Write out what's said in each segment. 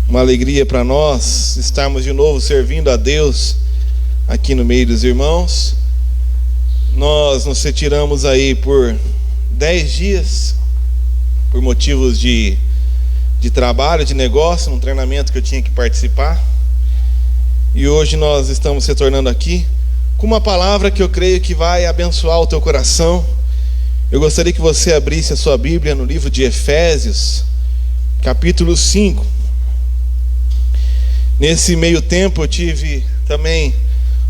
Uma alegria para nós estarmos de novo servindo a Deus aqui no meio dos irmãos. Nós nos retiramos aí por 10 dias por motivos de trabalho, de negócio, num treinamento que eu tinha que participar. E hoje nós estamos retornando aqui com uma palavra que eu creio que vai abençoar o teu coração. Eu gostaria que você abrisse a sua Bíblia no livro de Efésios, capítulo 5. Nesse meio tempo eu tive também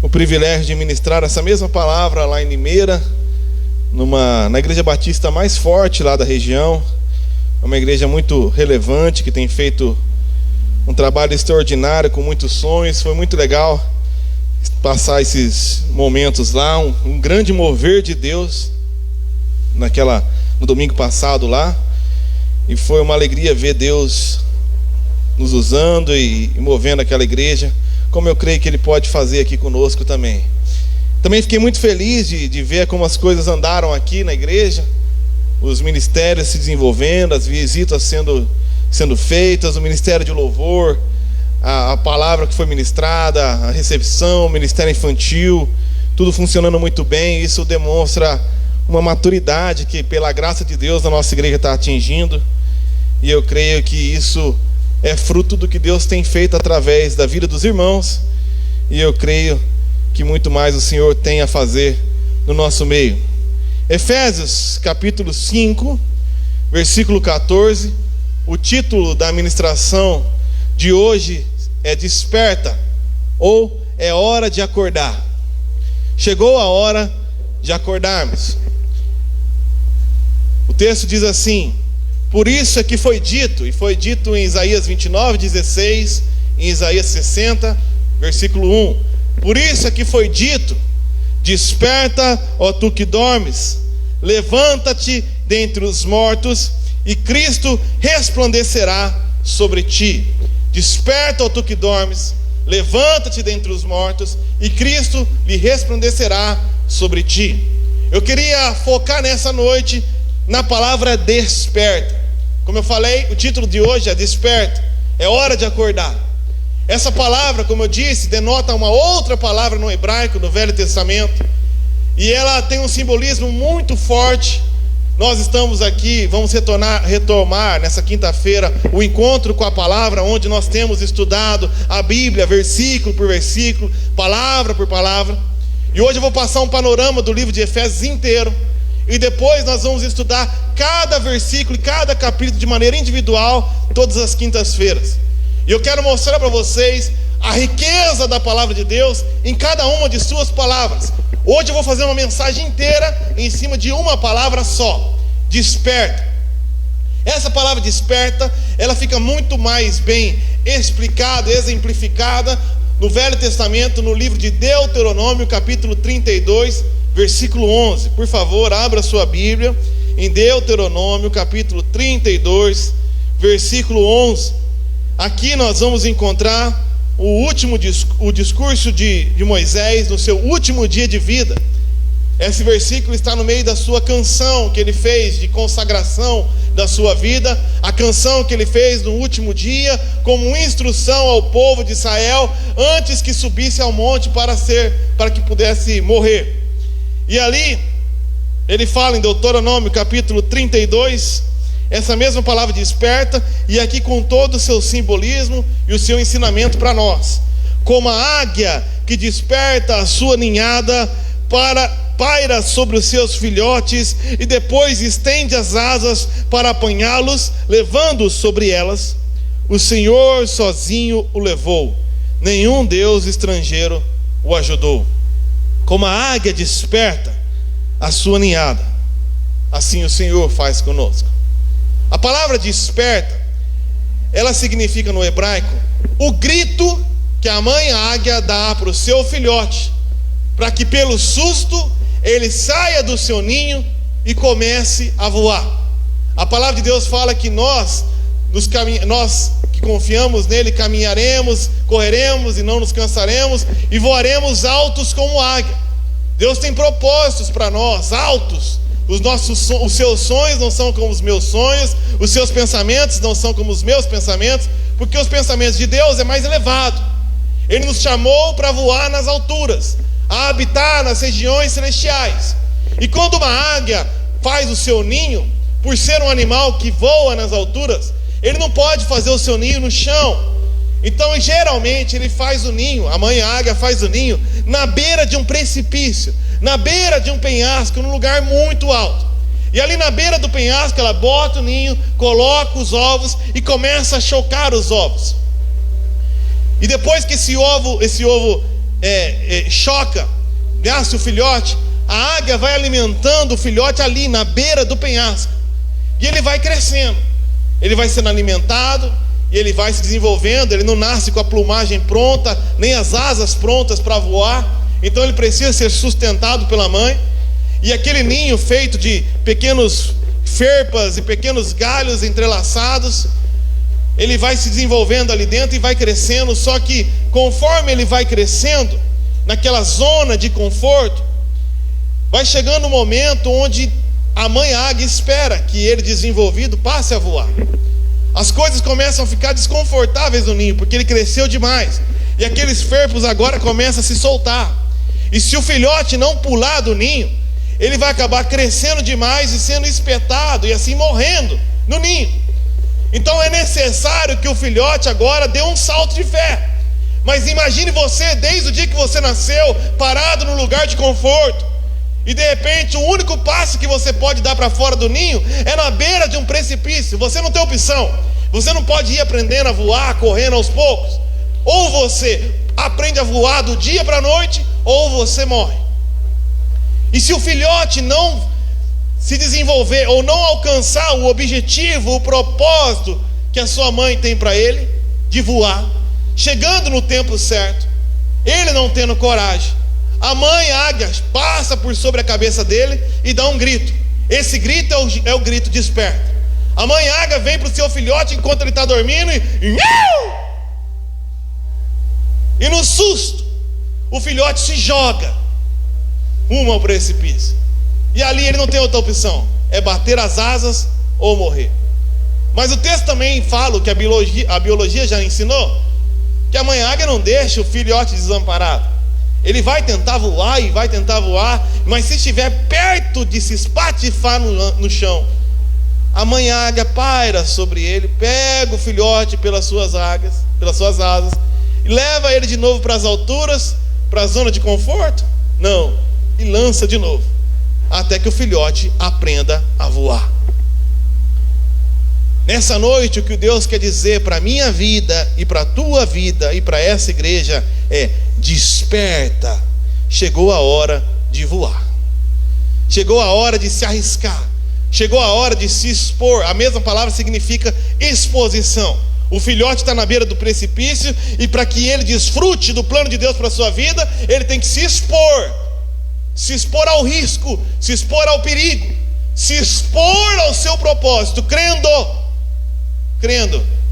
o privilégio de ministrar essa mesma palavra lá em Limeira, na igreja batista mais forte lá da região. É uma igreja muito relevante, que tem feito um trabalho extraordinário, com muitos sonhos. Foi muito legal passar esses momentos lá, um grande mover de Deus no domingo passado lá. E foi uma alegria ver Deus nos usando e movendo aquela igreja, como eu creio que Ele pode fazer aqui conosco também. Também fiquei muito feliz de ver como as coisas andaram aqui na igreja, os ministérios se desenvolvendo, as visitas sendo feitas, o ministério de louvor, a palavra que foi ministrada, a recepção, o ministério infantil, tudo funcionando muito bem. Isso demonstra uma maturidade que, pela graça de Deus, a nossa igreja está atingindo. E eu creio que isso é fruto do que Deus tem feito através da vida dos irmãos. E eu creio que muito mais o Senhor tem a fazer no nosso meio. Efésios capítulo 5, versículo 14. O título da ministração de hoje é Desperta, ou é hora de acordar. Chegou a hora de acordarmos. O texto diz assim: por isso é que foi dito, e foi dito em Isaías 29, 16, em Isaías 60, versículo 1. Por isso é que foi dito: desperta, ó tu que dormes, levanta-te dentre os mortos, e Cristo resplandecerá sobre ti. Desperta, ó tu que dormes, levanta-te dentre os mortos, e Cristo lhe resplandecerá sobre ti. Eu queria focar nessa noite na palavra desperta. Como eu falei, o título de hoje é Desperta, é hora de acordar. Essa palavra, como eu disse, denota uma outra palavra no hebraico, no Velho Testamento, e ela tem um simbolismo muito forte. Nós estamos aqui, vamos retomar nessa quinta-feira o encontro com a palavra, onde nós temos estudado a Bíblia, versículo por versículo, palavra por palavra. E hoje eu vou passar um panorama do livro de Efésios inteiro, e depois nós vamos estudar cada versículo e cada capítulo de maneira individual, todas as quintas-feiras. E eu quero mostrar para vocês a riqueza da palavra de Deus em cada uma de suas palavras. Hoje eu vou fazer uma mensagem inteira em cima de uma palavra só: desperta. Essa palavra desperta, ela fica muito mais bem explicada, exemplificada no Velho Testamento, no livro de Deuteronômio, capítulo 32, versículo 11. Por favor, abra sua Bíblia em Deuteronômio, capítulo 32, versículo 11. Aqui nós vamos encontrar o discurso de Moisés no seu último dia de vida. Esse versículo está no meio da sua canção que ele fez de consagração da sua vida, a canção que ele fez no último dia como instrução ao povo de Israel antes que subisse ao monte para que pudesse morrer. E ali ele fala em Deuteronômio capítulo 32, essa mesma palavra desperta, e aqui com todo o seu simbolismo e o seu ensinamento para nós. Como a águia que desperta a sua ninhada, paira sobre os seus filhotes e depois estende as asas para apanhá-los, levando-os sobre elas. O Senhor sozinho o levou, nenhum Deus estrangeiro o ajudou. Como a águia desperta a sua ninhada, assim o Senhor faz conosco. A palavra desperta, ela significa no hebraico o grito que a mãe águia dá para o seu filhote, para que pelo susto ele saia do seu ninho e comece a voar. A palavra de Deus fala que nós que confiamos nele caminharemos, correremos e não nos cansaremos, e voaremos altos como águia. Deus tem propósitos para nós, altos. Os seus sonhos não são como os meus sonhos, os seus pensamentos não são como os meus pensamentos, porque os pensamentos de Deus é mais elevado. Ele nos chamou para voar nas alturas, a habitar nas regiões celestiais. E quando uma águia faz o seu ninho, por ser um animal que voa nas alturas, ele não pode fazer o seu ninho no chão. Então geralmente ele faz o ninho, a mãe águia faz o ninho na beira de um precipício, na beira de um penhasco, num lugar muito alto. E ali na beira do penhasco ela bota o ninho, coloca os ovos e começa a chocar os ovos. E depois que esse ovo choca, nasce o filhote, a águia vai alimentando o filhote ali na beira do penhasco. E ele vai crescendo, ele vai sendo alimentado, e ele vai se desenvolvendo. Ele não nasce com a plumagem pronta, nem as asas prontas para voar. Então ele precisa ser sustentado pela mãe. E aquele ninho feito de pequenos ferpas e pequenos galhos entrelaçados, ele vai se desenvolvendo ali dentro e vai crescendo. Só que conforme ele vai crescendo, naquela zona de conforto, vai chegando um momento onde a mãe águia espera que ele, desenvolvido, passe a voar. As coisas começam a ficar desconfortáveis no ninho, porque ele cresceu demais. E aqueles ferpos agora começam a se soltar. E se o filhote não pular do ninho, ele vai acabar crescendo demais e sendo espetado, e assim morrendo no ninho. Então é necessário que o filhote agora dê um salto de fé. Mas imagine você, desde o dia que você nasceu, parado num lugar de conforto, e de repente o único passo que você pode dar para fora do ninho é na beira de um precipício. Você não tem opção. Você não pode ir aprendendo a voar, correndo aos poucos. Ou você aprende a voar do dia para a noite, ou você morre. E se o filhote não se desenvolver, ou não alcançar o objetivo, o propósito que a sua mãe tem para ele, de voar, chegando no tempo certo, ele não tendo coragem, a mãe águia passa por sobre a cabeça dele e dá um grito. Esse grito é o grito desperta. A mãe águia vem para o seu filhote enquanto ele está dormindo e no susto o filhote se joga rumo ao precipício. E ali ele não tem outra opção, é bater as asas ou morrer. Mas o texto também fala, que a biologia já ensinou, que a mãe águia não deixa o filhote desamparado. Ele vai tentar voar e vai tentar voar, mas se estiver perto de se espatifar no chão, a mãe águia paira sobre ele, pega o filhote pelas suas asas, e leva ele de novo para as alturas, para a zona de conforto? Não, e lança de novo, até que o filhote aprenda a voar. Nessa noite, o que Deus quer dizer para a minha vida e para a tua vida e para essa igreja é: desperta, chegou a hora de voar, chegou a hora de se arriscar, chegou a hora de se expor. A mesma palavra significa exposição. O filhote está na beira do precipício, e para que ele desfrute do plano de Deus para a sua vida, ele tem que se expor ao risco, se expor ao perigo, se expor ao seu propósito, crendo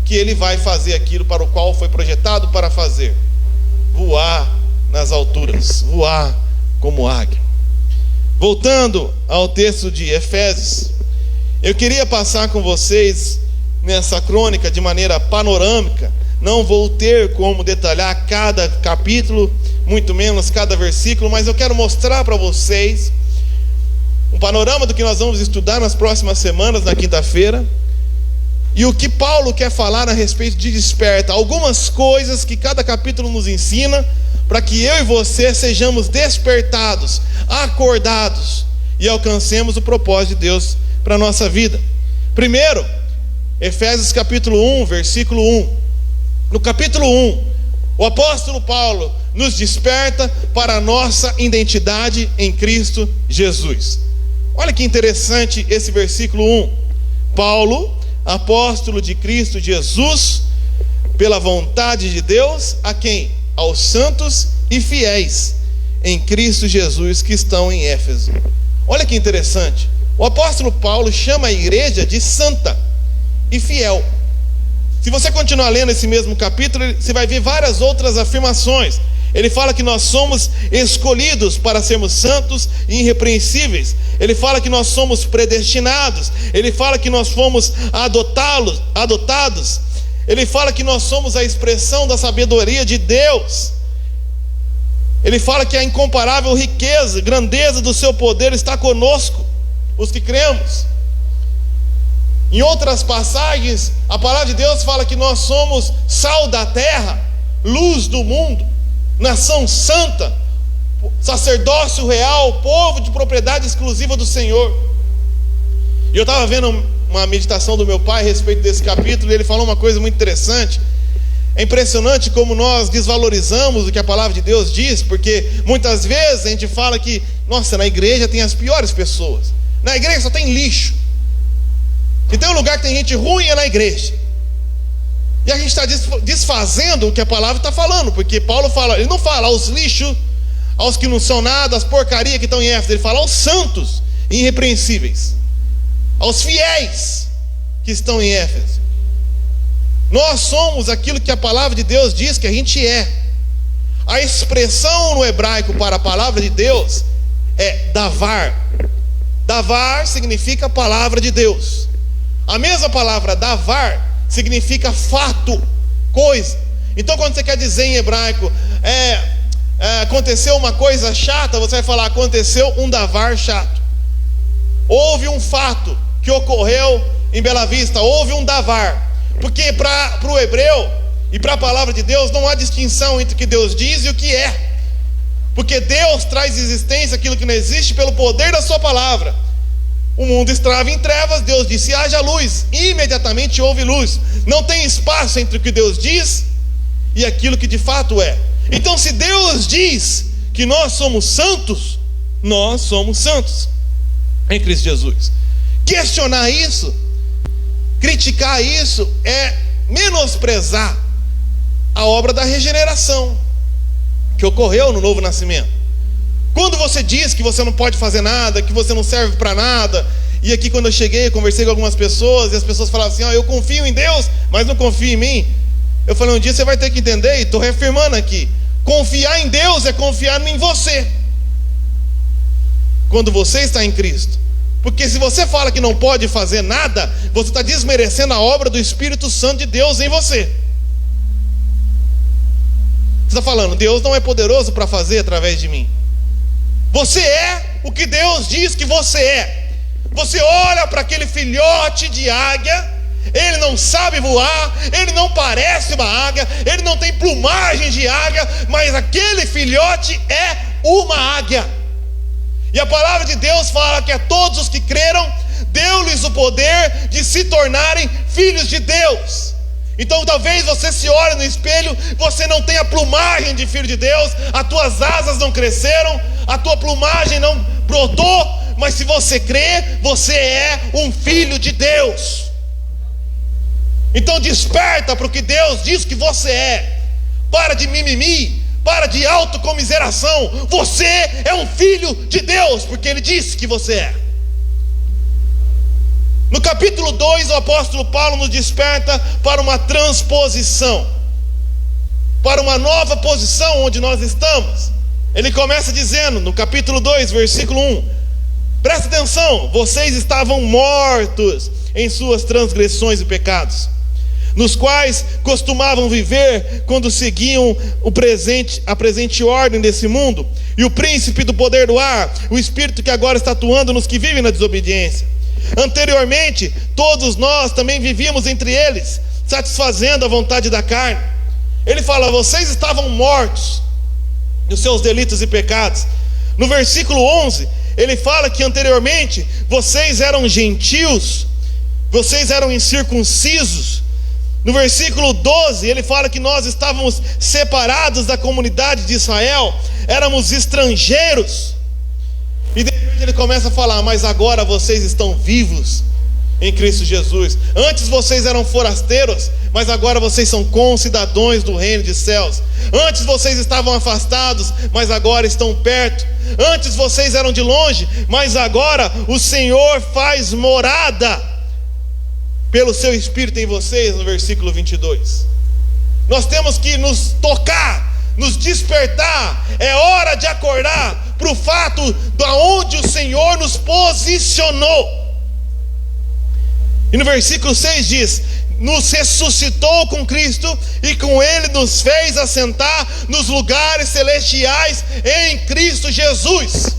que ele vai fazer aquilo para o qual foi projetado para fazer: voar nas alturas, voar como águia. Voltando ao texto de Efésios, eu queria passar com vocês nessa crônica de maneira panorâmica. Não vou ter como detalhar cada capítulo, muito menos cada versículo, mas eu quero mostrar para vocês um panorama do que nós vamos estudar nas próximas semanas, na quinta-feira, e o que Paulo quer falar a respeito de desperta. Algumas coisas que cada capítulo nos ensina, para que eu e você sejamos despertados, acordados e alcancemos o propósito de Deus para a nossa vida. Primeiro, Efésios capítulo 1, versículo 1. No capítulo 1, o apóstolo Paulo nos desperta para a nossa identidade em Cristo Jesus. Olha que interessante esse versículo 1. Paulo, apóstolo de Cristo Jesus, pela vontade de Deus, a quem? Aos santos e fiéis em Cristo Jesus que estão em Éfeso. Olha que interessante. O apóstolo Paulo chama a igreja de santa e fiel. Se você continuar lendo esse mesmo capítulo, você vai ver várias outras afirmações. Ele fala que nós somos escolhidos para sermos santos e irrepreensíveis. Ele fala que nós somos predestinados. Ele fala que nós fomos adotados. Ele fala que nós somos a expressão da sabedoria de Deus. Ele fala que a incomparável riqueza, grandeza do seu poder está conosco, os que cremos. Em outras passagens, a palavra de Deus fala que nós somos sal da terra, luz do mundo, nação santa, sacerdócio real, povo de propriedade exclusiva do Senhor. E eu estava vendo uma meditação do meu pai a respeito desse capítulo, e ele falou uma coisa muito interessante. É impressionante como nós desvalorizamos o que a palavra de Deus diz, porque muitas vezes a gente fala que, nossa, na igreja tem as piores pessoas, na igreja só tem lixo. Se tem um lugar que tem gente ruim, é na igreja. E a gente está desfazendo o que a palavra está falando, porque Paulo fala, ele não fala aos lixos, aos que não são nada, as porcarias que estão em Éfeso, ele fala aos santos irrepreensíveis, aos fiéis que estão em Éfeso. Nós somos aquilo que a palavra de Deus diz que a gente é. A expressão no hebraico para a palavra de Deus é davar. Davar significa palavra de Deus. A mesma palavra davar significa fato, coisa. Então quando você quer dizer em hebraico aconteceu uma coisa chata, você vai falar aconteceu um davar chato. Houve um fato que ocorreu em Bela Vista, houve um davar. Porque para o hebreu e para a palavra de Deus não há distinção entre o que Deus diz e o que é. Porque Deus traz existência aquilo que não existe pelo poder da sua palavra. O mundo estava em trevas, Deus disse haja luz, imediatamente houve luz. Não tem espaço entre o que Deus diz e aquilo que de fato é. Então se Deus diz que nós somos santos, nós somos santos em Cristo Jesus. Questionar isso, criticar isso é menosprezar a obra da regeneração que ocorreu no novo nascimento. Quando você diz que você não pode fazer nada, que você não serve para nada, e aqui quando eu cheguei, eu conversei com algumas pessoas, e as pessoas falavam assim, eu confio em Deus, mas não confio em mim. Eu falei, um dia você vai ter que entender, e estou reafirmando aqui, confiar em Deus é confiar em você, quando você está em Cristo. Porque se você fala que não pode fazer nada, você está desmerecendo a obra do Espírito Santo de Deus em você. Você está falando, Deus não é poderoso para fazer através de mim. Você é o que Deus diz que você é. Você olha para aquele filhote de águia, ele não sabe voar, ele não parece uma águia, ele não tem plumagem de águia, mas aquele filhote é uma águia. E a palavra de Deus fala que a todos os que creram, deu-lhes o poder de se tornarem filhos de Deus. Então talvez você se olhe no espelho, você não tenha plumagem de filho de Deus, as tuas asas não cresceram, a tua plumagem não brotou, mas se você crê, você é um filho de Deus. Então desperta para o que Deus diz que você é. Para de mimimi, para de autocomiseração. Você é um filho de Deus, porque Ele disse que você é. No capítulo 2, o apóstolo Paulo nos desperta para uma transposição, para uma nova posição onde nós estamos. Ele começa dizendo, no capítulo 2, versículo 1, presta atenção, vocês estavam mortos em suas transgressões e pecados, nos quais costumavam viver quando seguiam a presente ordem desse mundo, e o príncipe do poder do ar, o espírito que agora está atuando nos que vivem na desobediência. Anteriormente, todos nós também vivíamos entre eles, satisfazendo a vontade da carne. Ele fala, vocês estavam mortos nos seus delitos e pecados. No versículo 11, ele fala que anteriormente vocês eram gentios, vocês eram incircuncisos. No versículo 12, ele fala que nós estávamos separados da comunidade de Israel, éramos estrangeiros. E de repente ele começa a falar, mas agora vocês estão vivos em Cristo Jesus. Antes vocês eram forasteiros, mas agora vocês são concidadãos do reino dos céus. Antes vocês estavam afastados, mas agora estão perto. Antes vocês eram de longe, mas agora o Senhor faz morada pelo seu Espírito em vocês, no versículo 22. Nós temos que nos tocar, nos despertar. É hora de acordar para o fato de onde o Senhor nos posicionou. E no versículo 6 diz, nos ressuscitou com Cristo e com Ele nos fez assentar nos lugares celestiais em Cristo Jesus.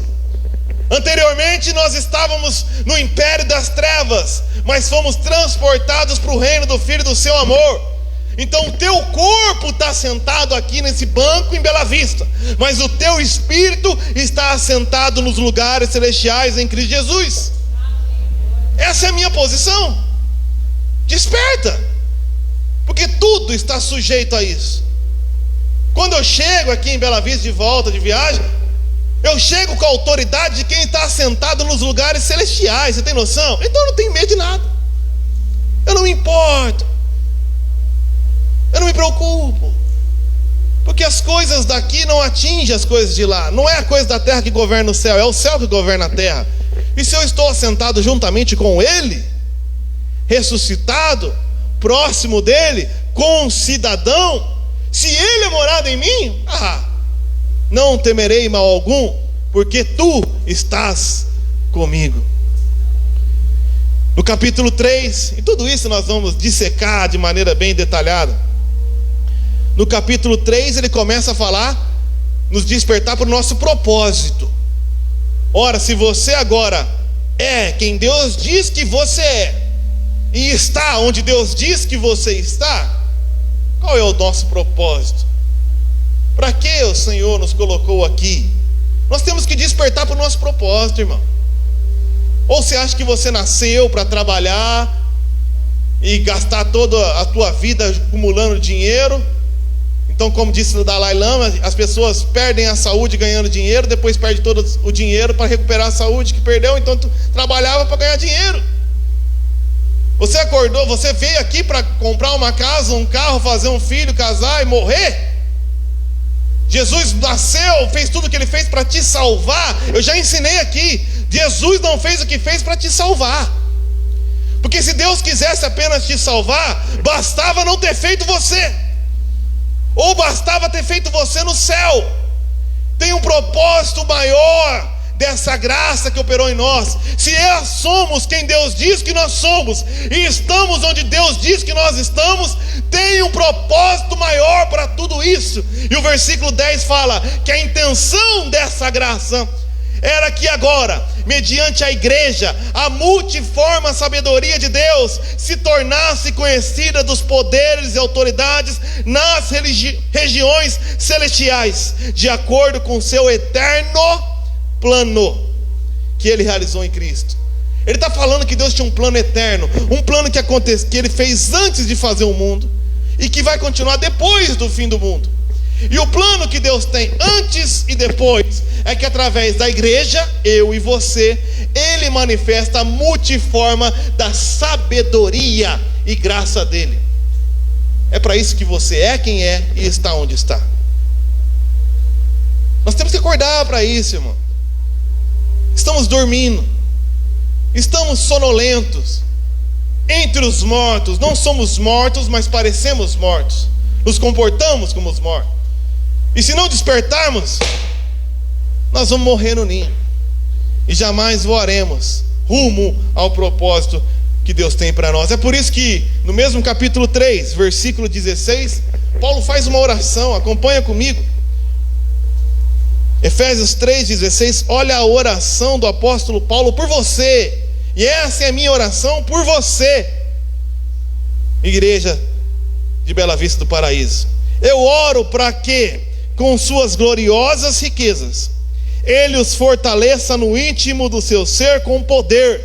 Anteriormente nós estávamos no império das trevas, mas fomos transportados para o reino do Filho do seu amor. Então o teu corpo está sentado aqui nesse banco em Bela Vista, mas o teu espírito está assentado nos lugares celestiais em Cristo Jesus. Essa é a minha posição. Desperta, porque tudo está sujeito a isso. Quando eu chego aqui em Bela Vista de volta de viagem, eu chego com a autoridade de quem está assentado nos lugares celestiais. Você tem noção? Então eu não tenho medo de nada. Eu não me importo. Eu não me preocupo, porque as coisas daqui não atingem as coisas de lá. Não é a coisa da terra que governa o céu, é o céu que governa a terra. E se eu estou assentado juntamente com Ele, ressuscitado, próximo dEle, concidadão, se Ele é morado em mim, não temerei mal algum, porque Tu estás comigo. No capítulo 3, e tudo isso nós vamos dissecar de maneira bem detalhada. No capítulo 3 ele começa a falar, nos despertar para o nosso propósito. Ora, se você agora é quem Deus diz que você é, e está onde Deus diz que você está, qual é o nosso propósito? Para que o Senhor nos colocou aqui? Nós temos que despertar para o nosso propósito, irmão. Ou você acha que você nasceu para trabalhar e gastar toda a tua vida acumulando dinheiro? Então, como disse o Dalai Lama, as pessoas perdem a saúde ganhando dinheiro, depois perde todo o dinheiro para recuperar a saúde que perdeu. Então tu trabalhava para ganhar dinheiro. Você acordou, você veio aqui para comprar uma casa, um carro, fazer um filho, casar e morrer? Jesus nasceu, fez tudo o que Ele fez para te salvar. Eu já ensinei aqui, Jesus não fez o que fez para te salvar. Porque se Deus quisesse apenas te salvar, bastava não ter feito você, ou bastava ter feito você no céu. Tem um propósito maior dessa graça que operou em nós. Se somos quem Deus diz que nós somos, e estamos onde Deus diz que nós estamos, tem um propósito maior para tudo isso. E o versículo 10 fala que a intenção dessa graça era que agora, mediante a igreja, a multiforme sabedoria de Deus se tornasse conhecida dos poderes e autoridades nas regiões celestiais, de acordo com o seu eterno plano que Ele realizou em Cristo. Ele está falando que Deus tinha um plano eterno, um plano que Ele fez antes de fazer o mundo e que vai continuar depois do fim do mundo. E o plano que Deus tem antes e depois é que através da igreja, eu e você, Ele manifesta a multiforma da sabedoria e graça dEle. É para isso que você é quem é e está onde está. Nós temos que acordar para isso, irmão. Estamos dormindo, estamos sonolentos, entre os mortos. Não somos mortos, mas parecemos mortos, nos comportamos como os mortos. E se não despertarmos, nós vamos morrer no ninho e jamais voaremos rumo ao propósito que Deus tem para nós. É por isso que no mesmo capítulo 3, versículo 16, Paulo faz uma oração. Acompanha comigo. Efésios 3,16. Olha a oração do apóstolo Paulo por você. E essa é a minha oração por você, igreja de Bela Vista do Paraíso. Eu oro para que, com suas gloriosas riquezas, Ele os fortaleça no íntimo do seu ser com poder,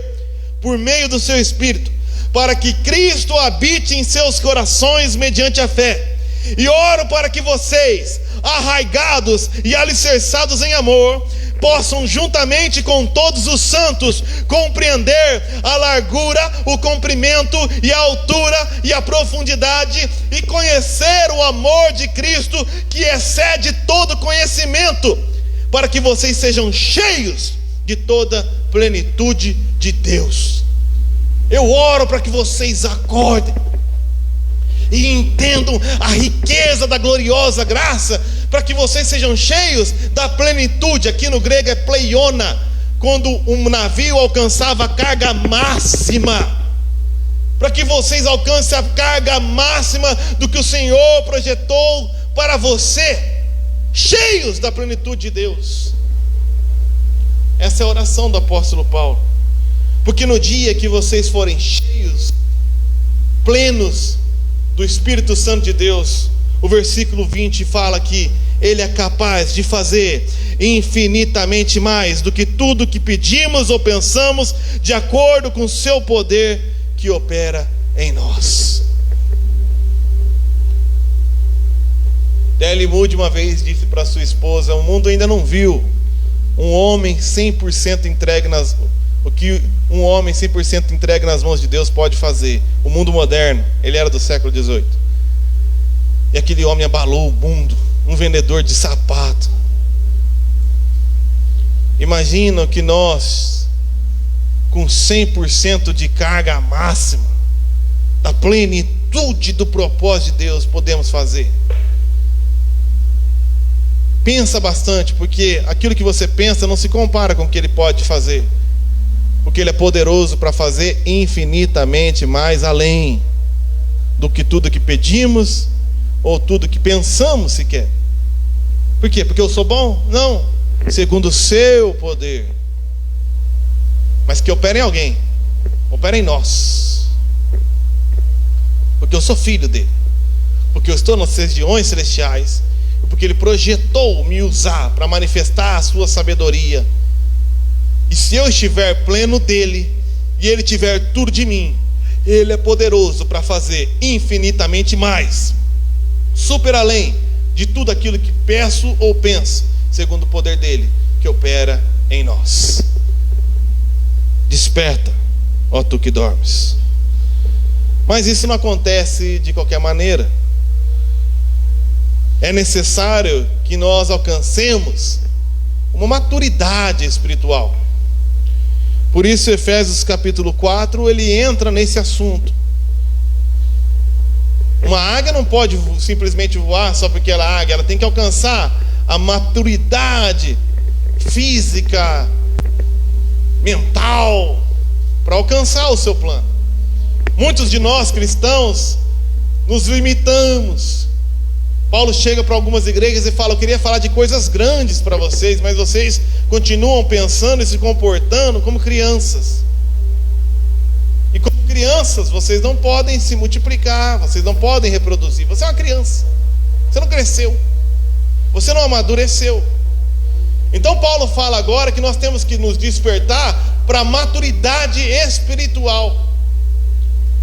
por meio do seu Espírito, para que Cristo habite em seus corações mediante a fé. E oro para que vocês, arraigados e alicerçados em amor, possam juntamente com todos os santos compreender a largura, o comprimento e a altura e a profundidade, e conhecer o amor de Cristo que excede todo conhecimento, para que vocês sejam cheios de toda plenitude de Deus. Eu oro para que vocês acordem e entendam a riqueza da gloriosa graça, para que vocês sejam cheios da plenitude. Aqui no grego é pleiona, quando um navio alcançava a carga máxima. para que vocês alcancem a carga máxima do que o Senhor projetou para você, cheios da plenitude de Deus. Essa é a oração do apóstolo Paulo. Porque no dia que vocês forem cheios, plenos do Espírito Santo de Deus, o versículo 20 fala que Ele é capaz de fazer infinitamente mais do que tudo que pedimos ou pensamos, de acordo com o seu poder que opera em nós. D.L. Moody uma vez disse para sua esposa: o mundo ainda não viu um homem 100% entregue o que um homem 100% entregue nas mãos de Deus pode fazer. O mundo moderno, ele era do século XVIII, e aquele homem abalou o mundo, um vendedor de sapato. Imagina que nós, com 100% de carga máxima da plenitude do propósito de Deus, podemos fazer. Pensa bastante, porque aquilo que você pensa não se compara com o que Ele pode fazer, porque Ele é poderoso para fazer infinitamente mais além do que tudo que pedimos ou tudo que pensamos sequer. Por quê? Porque eu sou bom? Não, segundo o seu poder, mas que opera em alguém, opera em nós, porque eu sou filho dele, porque eu estou nas regiões celestiais, porque Ele projetou me usar para manifestar a sua sabedoria. E se eu estiver pleno dele e Ele tiver tudo de mim, Ele é poderoso para fazer infinitamente mais, super além de tudo aquilo que peço ou penso, segundo o poder dele que opera em nós. Desperta, ó tu que dormes. Mas isso não acontece de qualquer maneira. É necessário que nós alcancemos uma maturidade espiritual. Por isso, Efésios capítulo 4, ele entra nesse assunto. Uma águia não pode simplesmente voar só porque ela é águia. Ela tem que alcançar a maturidade física, mental, para alcançar o seu plano. Muitos de nós cristãos nos limitamos. Paulo chega para algumas igrejas e fala: eu queria falar de coisas grandes para vocês, mas vocês continuam pensando e se comportando como crianças. E como crianças, vocês não podem se multiplicar, vocês não podem reproduzir. Você é uma criança, você não cresceu, você não amadureceu. Então Paulo fala agora que nós temos que nos despertar para a maturidade espiritual.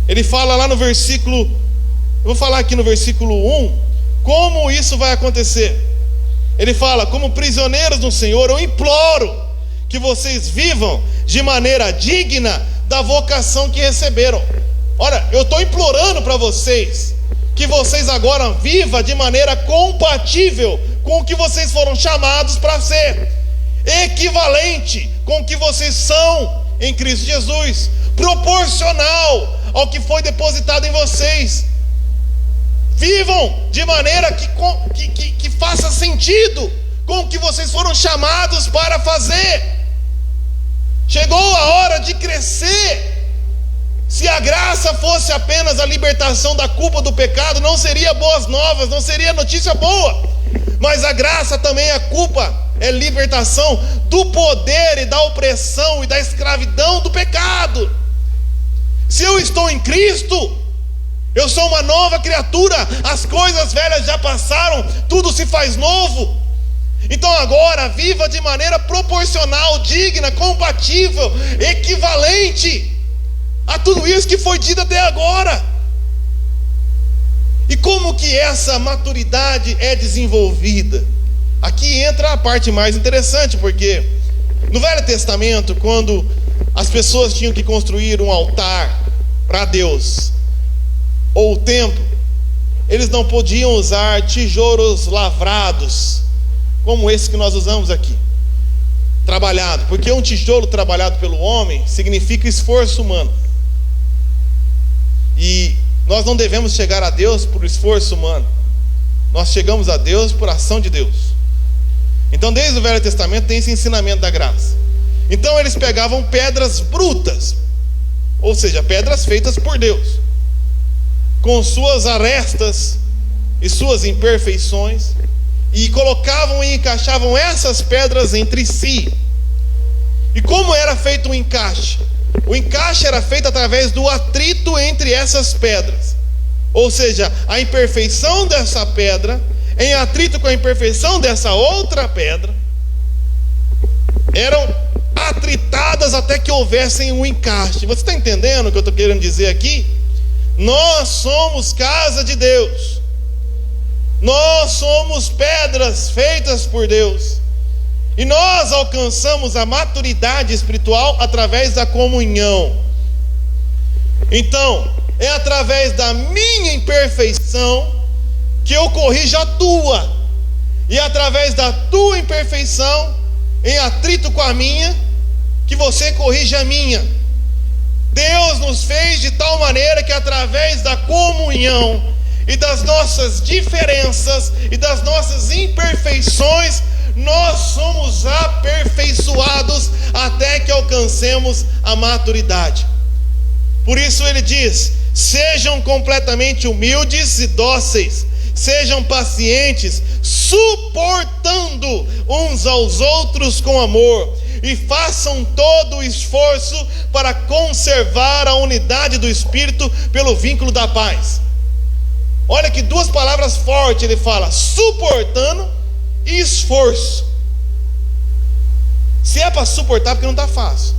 Ele fala lá no versículo, eu vou falar aqui no versículo 1, como isso vai acontecer. Ele fala: como prisioneiros no Senhor, eu imploro que vocês vivam de maneira digna da vocação que receberam. Ora, eu estou implorando para vocês que vocês agora vivam de maneira compatível com o que vocês foram chamados para ser, equivalente com o que vocês são em Cristo Jesus, proporcional ao que foi depositado em vocês. Vivam de maneira que faça sentido com o que vocês foram chamados para fazer. Chegou a hora de crescer. Se a graça fosse apenas a libertação da culpa do pecado, não seria boas novas, não seria notícia boa. Mas a graça também é culpa, é libertação do poder e da opressão e da escravidão do pecado. Se eu estou em Cristo, eu sou uma nova criatura, as coisas velhas já passaram, tudo se faz novo. Então agora viva de maneira proporcional, digna, compatível, equivalente a tudo isso que foi dito até agora. E como que essa maturidade é desenvolvida? Aqui entra a parte mais interessante, porque no Velho Testamento, quando as pessoas tinham que construir um altar para Deus, ou o templo, eles não podiam usar tijolos lavrados, como esse que nós usamos aqui, trabalhado, porque um tijolo trabalhado pelo homem significa esforço humano, e nós não devemos chegar a Deus por esforço humano, nós chegamos a Deus por ação de Deus. Então desde o Velho Testamento tem esse ensinamento da graça. Então eles pegavam pedras brutas, ou seja, pedras feitas por Deus, com suas arestas e suas imperfeições, e colocavam e encaixavam essas pedras entre si. E como era feito o encaixe? O encaixe era feito através do atrito entre essas pedras, ou seja, a imperfeição dessa pedra em atrito com a imperfeição dessa outra pedra eram atritadas até que houvessem um encaixe. Você está entendendo o que eu estou querendo dizer aqui? Nós somos casa de Deus, nós somos pedras feitas por Deus, e nós alcançamos a maturidade espiritual através da comunhão. Então, é através da minha imperfeição que eu corrijo a tua, e através da tua imperfeição, em atrito com a minha, que você corrige a minha. Deus nos fez de tal maneira que através da comunhão e das nossas diferenças e das nossas imperfeições, nós somos aperfeiçoados até que alcancemos a maturidade. Por isso ele diz: sejam completamente humildes e dóceis, sejam pacientes, suportando uns aos outros com amor, e façam todo o esforço para conservar a unidade do Espírito pelo vínculo da paz. Olha que duas palavras fortes ele fala: suportando e esforço. Se é para suportar, porque não está fácil,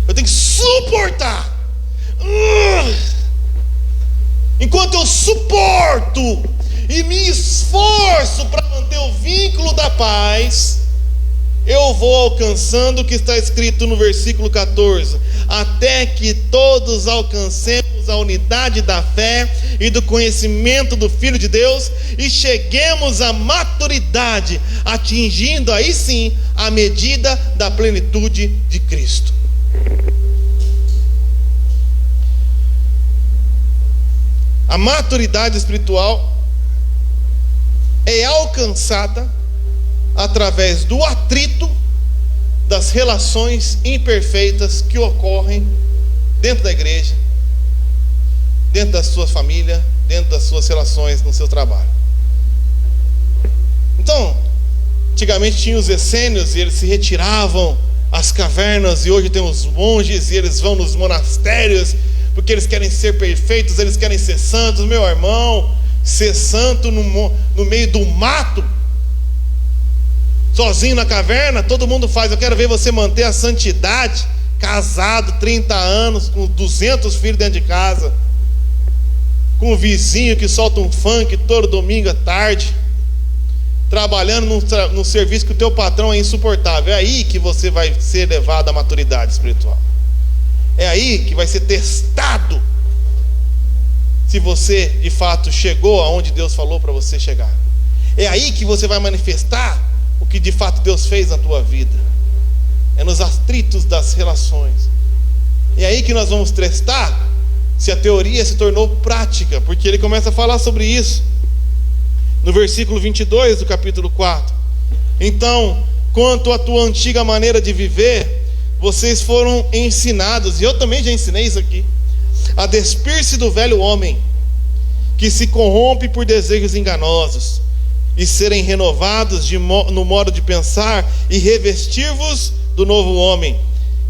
eu tenho que suportar. Enquanto eu suporto e me esforço para manter o vínculo da paz, eu vou alcançando o que está escrito no versículo 14: até que todos alcancemos a unidade da fé e do conhecimento do Filho de Deus e cheguemos à maturidade, atingindo aí sim a medida da plenitude de Cristo. A maturidade espiritual é alcançada através do atrito das relações imperfeitas que ocorrem dentro da igreja, dentro da sua família, dentro das suas relações no seu trabalho. Então, antigamente tinha os essênios e eles se retiravam às cavernas, e hoje tem os monges e eles vão nos monastérios porque eles querem ser perfeitos, eles querem ser santos. Meu irmão, ser santo no meio do mato, sozinho na caverna, todo mundo faz. Eu quero ver você manter a santidade, casado, 30 anos, com 200 filhos dentro de casa, com um vizinho que solta um funk todo domingo à tarde, trabalhando num serviço que o teu patrão é insuportável. É aí que você vai ser levado à maturidade espiritual. É aí que vai ser testado se você de fato chegou aonde Deus falou para você chegar. É aí que você vai manifestar o que de fato Deus fez na tua vida. É nos atritos das relações. É aí que nós vamos testar se a teoria se tornou prática, porque ele começa a falar sobre isso no versículo 22 do capítulo 4. Então, quanto à tua antiga maneira de viver, vocês foram ensinados, e eu também já ensinei isso aqui, a despir-se do velho homem, que se corrompe por desejos enganosos, e serem renovados no modo de pensar, e revestir-vos do novo homem,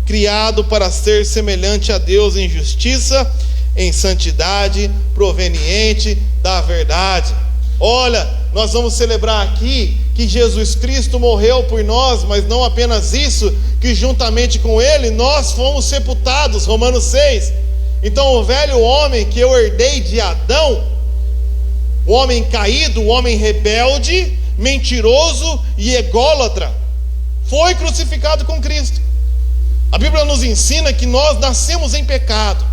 criado para ser semelhante a Deus em justiça, em santidade, proveniente da verdade. Olha, nós vamos celebrar aqui que Jesus Cristo morreu por nós, mas não apenas isso, que juntamente com Ele nós fomos sepultados, Romanos 6. Então o velho homem que eu herdei de Adão, o homem caído, o homem rebelde, mentiroso e ególatra, foi crucificado com Cristo. A Bíblia nos ensina que nós nascemos em pecado,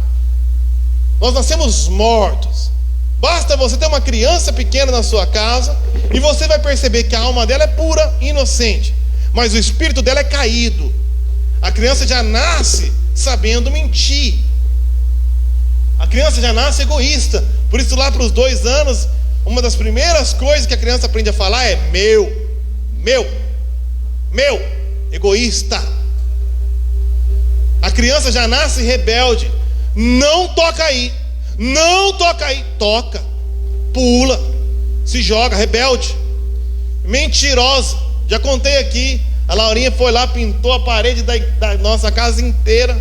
nós nascemos mortos. Basta você ter uma criança pequena na sua casa e você vai perceber que a alma dela é pura e inocente, mas o espírito dela é caído. A criança já nasce sabendo mentir, a criança já nasce egoísta. Por isso lá para os 2 anos, uma das primeiras coisas que a criança aprende a falar é meu, egoísta. A criança já nasce rebelde. não toca aí, não toca aí. Toca, pula, se joga, rebelde, mentirosa. Já contei aqui, a Laurinha foi lá, pintou a parede da nossa casa inteira,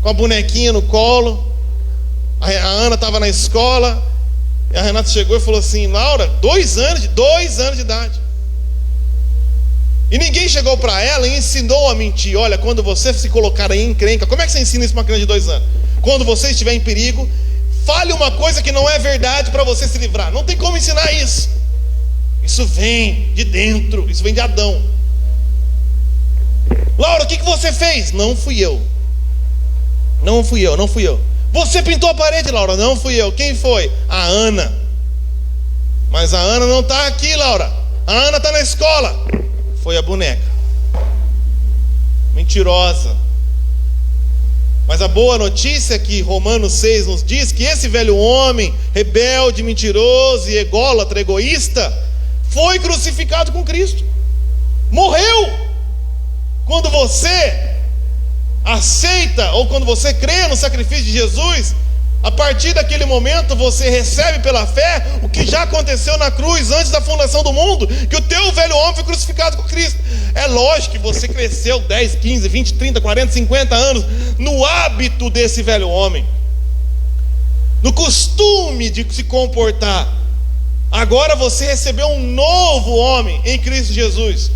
com a bonequinha no colo. A Ana estava na escola, e a Renata chegou e falou assim: Laura, 2 anos de idade. E ninguém chegou para ela e ensinou a mentir. Olha, quando você se colocar em encrenca, como é que você ensina isso para uma criança de 2 anos? Quando você estiver em perigo, fale uma coisa que não é verdade para você se livrar. Não tem como ensinar isso. Isso vem de dentro, isso vem de Adão. Laura, o que você fez? Não fui eu. Não fui eu. Você pintou a parede, Laura? Não fui eu. Quem foi? A Ana. Mas a Ana não está aqui, Laura. A Ana está na escola. Foi a boneca. Mentirosa. Mas a boa notícia é que Romanos 6 nos diz que esse velho homem, rebelde, mentiroso e ególatra, egoísta, foi crucificado com Cristo. Morreu. Quando você aceita, ou quando você crê no sacrifício de Jesus, a partir daquele momento você recebe pela fé o que já aconteceu na cruz antes da fundação do mundo, que o teu velho homem foi crucificado com Cristo. É lógico que você cresceu 10, 15, 20, 30, 40, 50 anos no hábito desse velho homem, no costume de se comportar. Agora você recebeu um novo homem em Cristo Jesus.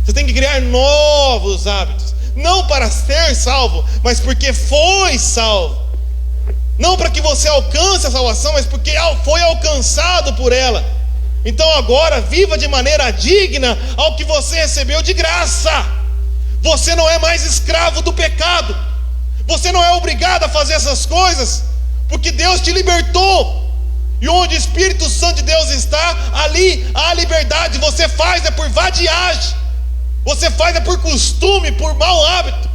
Você tem que criar novos hábitos, não para ser salvo, mas porque foi salvo. Não para que você alcance a salvação, mas porque foi alcançado por ela. Então agora viva de maneira digna ao que você recebeu de graça. Você não é mais escravo do pecado. Você não é obrigado a fazer essas coisas, porque Deus te libertou. E onde o Espírito Santo de Deus está, ali há liberdade. Você faz por vadiagem, você faz por costume, por mau hábito.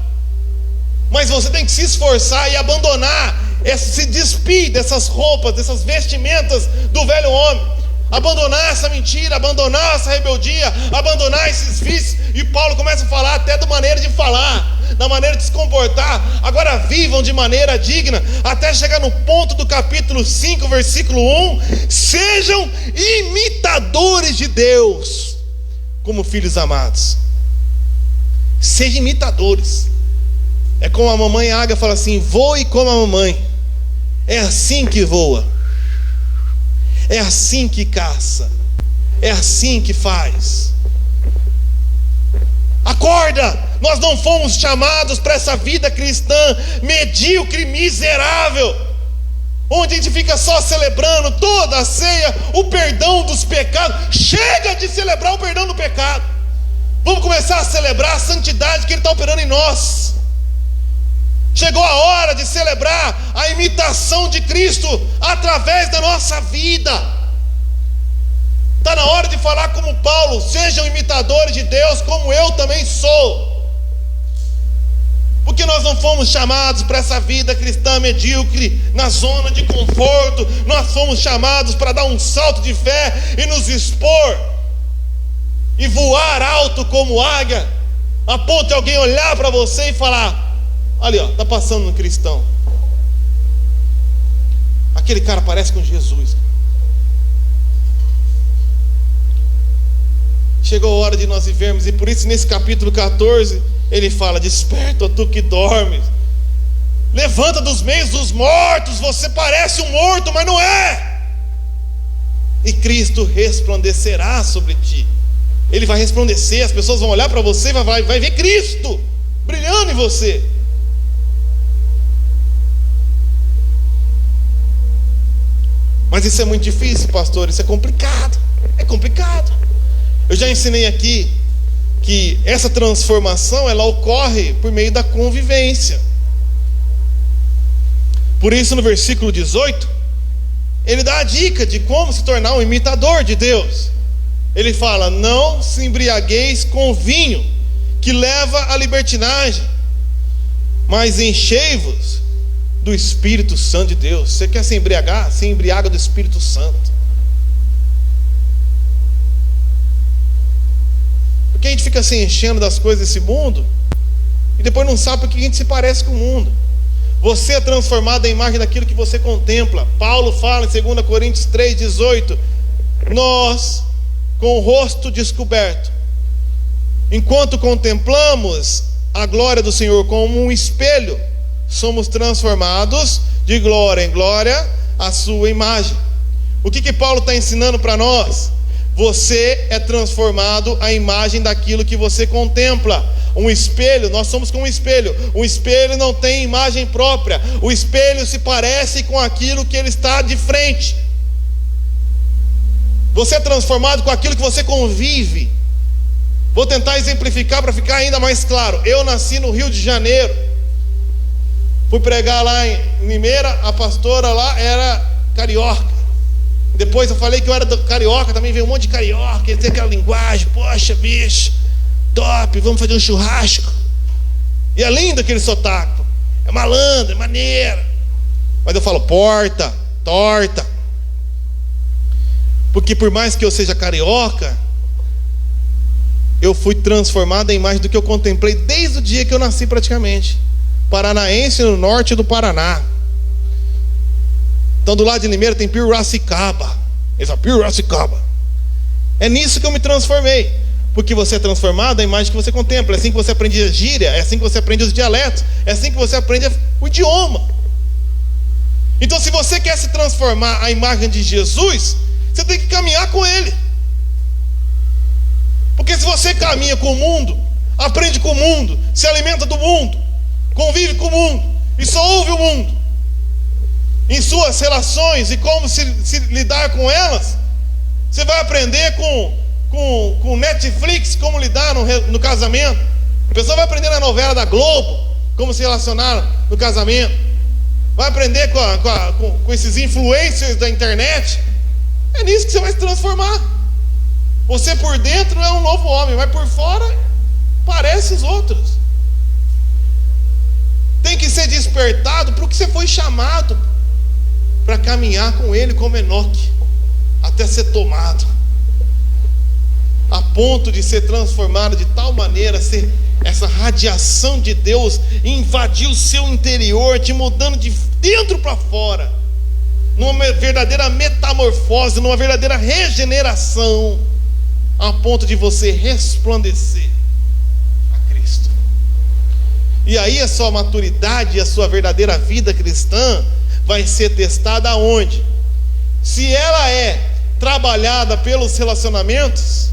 Mas você tem que se esforçar e abandonar, se despir dessas roupas, dessas vestimentas do velho homem, abandonar essa mentira, abandonar essa rebeldia, abandonar esses vícios. E Paulo começa a falar até da maneira de falar, da maneira de se comportar. Agora vivam de maneira digna, até chegar no ponto do capítulo 5, versículo 1: sejam imitadores de Deus como filhos amados. Sejam imitadores. É como a mamãe águia fala assim: voe como a mamãe. É assim que voa, é assim que caça, é assim que faz. Acorda! Nós não fomos chamados para essa vida cristã medíocre, miserável, onde a gente fica só celebrando toda a ceia o perdão dos pecados. Chega de celebrar o perdão do pecado. Vamos começar a celebrar a santidade que Ele está operando em nós. Chegou a hora de celebrar a imitação de Cristo através da nossa vida. Está na hora de falar como Paulo: sejam imitadores de Deus como eu também sou. Porque nós não fomos chamados para essa vida cristã medíocre, na zona de conforto. Nós fomos chamados para dar um salto de fé e nos expor, e voar alto como águia, a ponto de alguém olhar para você e falar: ali, ó, está passando um cristão. Aquele cara parece com Jesus. Chegou a hora de nós vivermos, e por isso nesse capítulo 14 ele fala: desperta, tu que dormes, levanta dos meios dos mortos. Você parece um morto, mas não é. E Cristo resplandecerá sobre ti. Ele vai resplandecer, as pessoas vão olhar para você e vai ver Cristo brilhando em você. Mas isso é muito difícil, pastor. Isso é complicado. É complicado. Eu já ensinei aqui que essa transformação, ela ocorre por meio da convivência. Por isso, no versículo 18, ele dá a dica de como se tornar um imitador de Deus. Ele fala: não se embriagueis com vinho, que leva à libertinagem, mas enchei-vos do Espírito Santo de Deus. Você quer se embriagar? Se embriaga do Espírito Santo. Porque a gente fica se enchendo das coisas desse mundo e depois não sabe porque a gente se parece com o mundo. Você é transformado à imagem daquilo que você contempla. Paulo fala em 2 Coríntios 3,18: nós, com o rosto descoberto, enquanto contemplamos a glória do Senhor como um espelho, somos transformados de glória em glória à sua imagem. O que Paulo está ensinando para nós? Você é transformado à imagem daquilo que você contempla. Um espelho, nós somos como um espelho. Um espelho não tem imagem própria. O espelho se parece com aquilo que ele está de frente. Você é transformado com aquilo que você convive. Vou tentar exemplificar para ficar ainda mais claro. Eu nasci no Rio de Janeiro. Fui pregar lá em Limeira. A pastora lá era carioca. Depois eu falei que eu era carioca. Também veio um monte de carioca. Ele tem aquela linguagem. Poxa, bicho, top, vamos fazer um churrasco. E é lindo aquele sotaque. É malandro, é maneiro. Mas eu falo porta, torta. Porque por mais que eu seja carioca, eu fui transformado em imagem do que eu contemplei desde o dia que eu nasci praticamente. Paranaense no norte do Paraná. Então do lado de Limeira tem Piracicaba. Eles falam Piracicaba. É nisso que eu me transformei. Porque você é transformado à imagem que você contempla. É assim que você aprende a gíria. É assim que você aprende os dialetos. É assim que você aprende o idioma. Então se você quer se transformar à imagem de Jesus, você tem que caminhar com Ele. Porque se você caminha com o mundo, aprende com o mundo, se alimenta do mundo, convive com o mundo e só ouve o mundo em suas relações e como se lidar com elas, você vai aprender com Netflix como lidar no casamento. A pessoa vai aprender na novela da Globo como se relacionar no casamento. Vai aprender com esses influencers da internet. É nisso que você vai se transformar. Você por dentro é um novo homem, mas por fora parece os outros. Tem que ser despertado para o que você foi chamado, para caminhar com Ele como Enoque, até ser tomado, a ponto de ser transformado de tal maneira, ser essa radiação de Deus invadir o seu interior, te mudando de dentro para fora, numa verdadeira metamorfose, numa verdadeira regeneração, a ponto de você resplandecer a Cristo. E aí a sua maturidade e a sua verdadeira vida cristã vai ser testada aonde? Se ela é trabalhada pelos relacionamentos,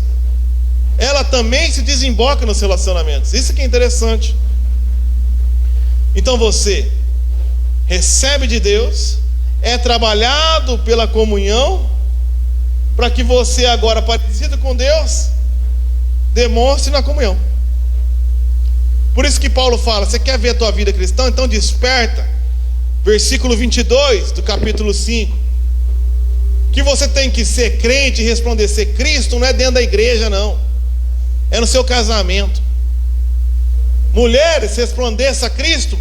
ela também se desemboca nos relacionamentos. Isso que é interessante. Então você recebe de Deus, é trabalhado pela comunhão, para que você agora, parecido com Deus, demonstre na comunhão. Por isso que Paulo fala: você quer ver a tua vida cristã? Então desperta. Versículo 22 do capítulo 5. Que você tem que ser crente e resplandecer Cristo, não é dentro da igreja não, é no seu casamento. Mulheres, resplandeça Cristo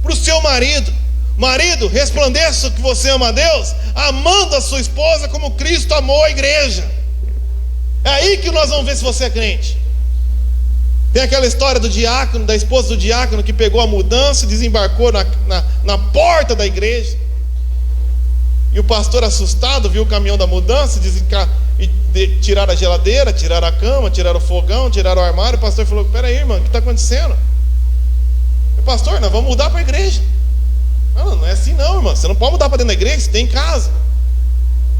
para o seu marido. Marido, resplandeça que você ama a Deus, amando a sua esposa como Cristo amou a igreja. É aí que nós vamos ver se você é crente. Tem aquela história do diácono, da esposa do diácono, que pegou a mudança e desembarcou na porta da igreja. E o pastor, assustado, viu o caminhão da mudança e tiraram a geladeira, tiraram a cama, tiraram o fogão, tiraram o armário. O pastor falou: peraí, irmão, o que está acontecendo? Pastor, nós vamos mudar para a igreja. Não é assim não, irmão. Você não pode mudar para dentro da igreja, você tem em casa.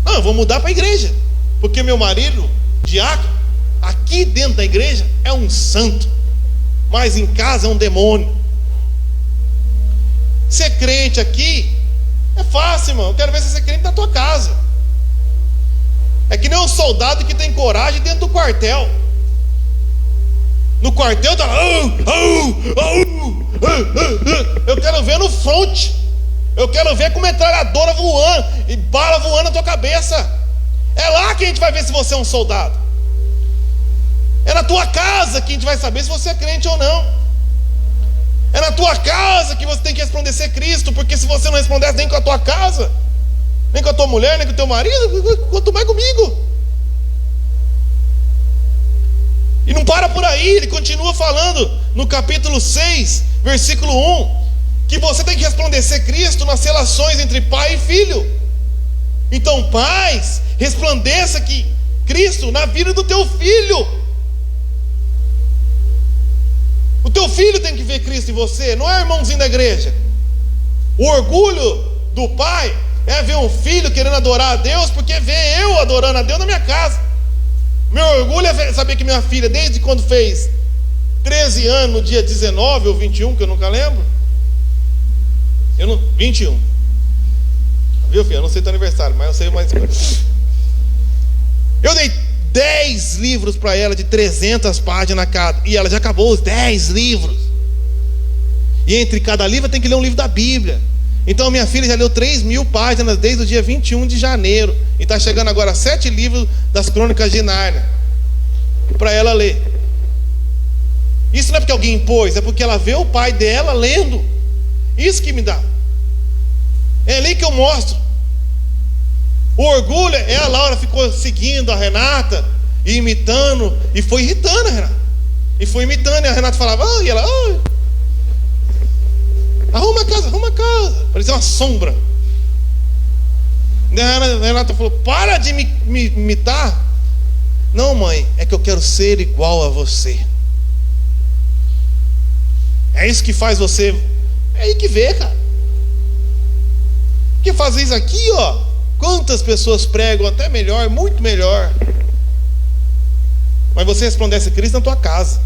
Não, eu vou mudar para a igreja, porque meu marido, diácono, aqui dentro da igreja é um santo, mas em casa é um demônio. Ser crente aqui é fácil, irmão. Eu quero ver se você é crente na tua casa. É que nem um soldado que tem coragem dentro do quartel. No quartel tá lá, eu quero ver no front. Eu quero ver com metralhadora voando e bala voando na tua cabeça. É lá que a gente vai ver se você é um soldado. É na tua casa que a gente vai saber se você é crente ou não. É na tua casa que você tem que resplandecer Cristo. Porque se você não resplandece nem com a tua casa, nem com a tua mulher, nem com o teu marido, quanto mais comigo. E não para por aí. Ele continua falando no capítulo 6, versículo 1, que você tem que resplandecer Cristo nas relações entre pai e filho. Então, pais, resplandeça que Cristo na vida do teu filho. O teu filho tem que ver Cristo em você, não é irmãozinho da igreja. O orgulho do pai é ver um filho querendo adorar a Deus, porque vê eu adorando a Deus na minha casa. Meu orgulho é saber que minha filha, desde quando fez 13 anos, no dia 19 ou 21, que eu nunca lembro, 21. Viu, filho? Eu não sei teu aniversário, mas eu sei mais coisas. Eu dei 10 livros para ela de 300 páginas cada, e ela já acabou os 10 livros. E entre cada livro tem que ler um livro da Bíblia. Então minha filha já leu 3.000 páginas desde o dia 21 de janeiro. E está chegando agora 7 livros das Crônicas de Nárnia para ela ler. Isso não é porque alguém impôs, é porque ela vê o pai dela lendo. Isso que me dá. É ali que eu mostro. O orgulho é a Laura ficou seguindo a Renata e imitando, e foi irritando a Renata. E foi imitando, e a Renata falava, e ela, arruma a casa. Parecia uma sombra. E a Renata falou, para de me imitar. Não, mãe, é que eu quero ser igual a você. É isso que faz você. É aí que vê, cara. Porque fazer isso aqui, quantas pessoas pregam até melhor, muito melhor. Mas você resplandece Cristo na tua casa.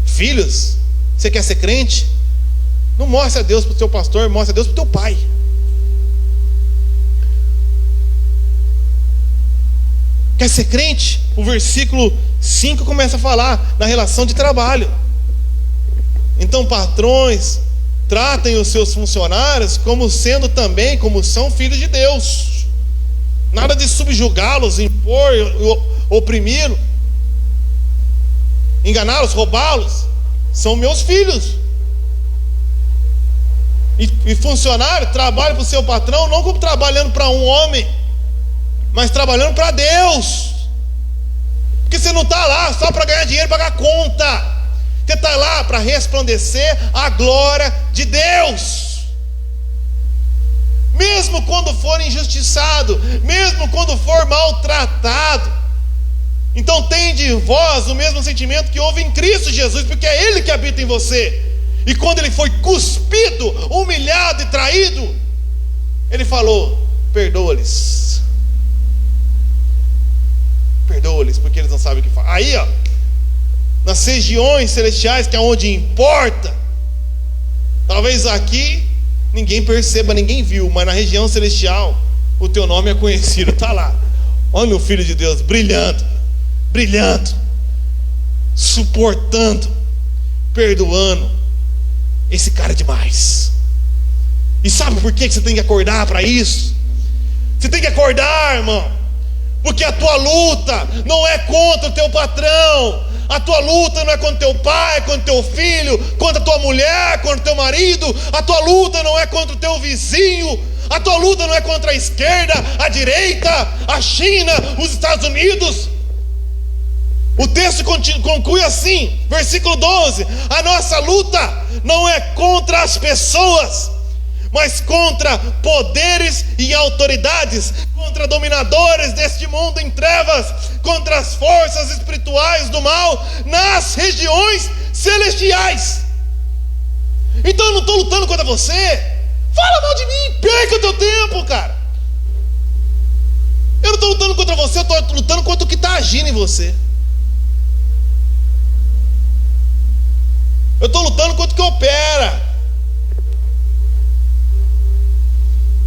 Filhos, você quer ser crente? Não mostre a Deus para o teu pastor, mostre a Deus para o teu pai. Quer ser crente? O versículo 5 começa a falar na relação de trabalho. Então, patrões, tratem os seus funcionários como sendo também, como são filhos de Deus. Nada de subjugá-los, impor, oprimir-los, enganá-los, roubá-los. São meus filhos. E funcionário trabalha para o seu patrão não como trabalhando para um homem, mas trabalhando para Deus. Porque você não está lá só para ganhar dinheiro e pagar conta. Você está lá para resplandecer a glória de Deus. Mesmo quando for injustiçado, mesmo quando for maltratado. Então tende em vós o mesmo sentimento que houve em Cristo Jesus, porque é Ele que habita em você. E quando Ele foi cuspido, humilhado e traído, Ele falou, perdoa-lhes. Perdoa-lhes, porque eles não sabem o que fazem. Aí, nas regiões celestiais, que é onde importa, talvez aqui ninguém perceba, ninguém viu, mas na região celestial o teu nome é conhecido, está lá. Olha o Filho de Deus brilhando, suportando, perdoando. Esse cara é demais. E sabe por que você tem que acordar para isso? Você tem que acordar, irmão, porque a tua luta não é contra o teu patrão. A tua luta não é contra teu pai, contra teu filho, contra tua mulher, contra teu marido. A tua luta não é contra o teu vizinho. A tua luta não é contra a esquerda, a direita, a China, os Estados Unidos. O texto conclui assim, versículo 12: a nossa luta não é contra as pessoas, mas contra poderes e autoridades, contra dominadores deste mundo em trevas, contra as forças espirituais do mal nas regiões celestiais. Então eu não estou lutando contra você. Fala mal de mim, perca o teu tempo, cara. Eu não estou lutando contra você, eu estou lutando contra o que está agindo em você. Eu estou lutando contra o que opera.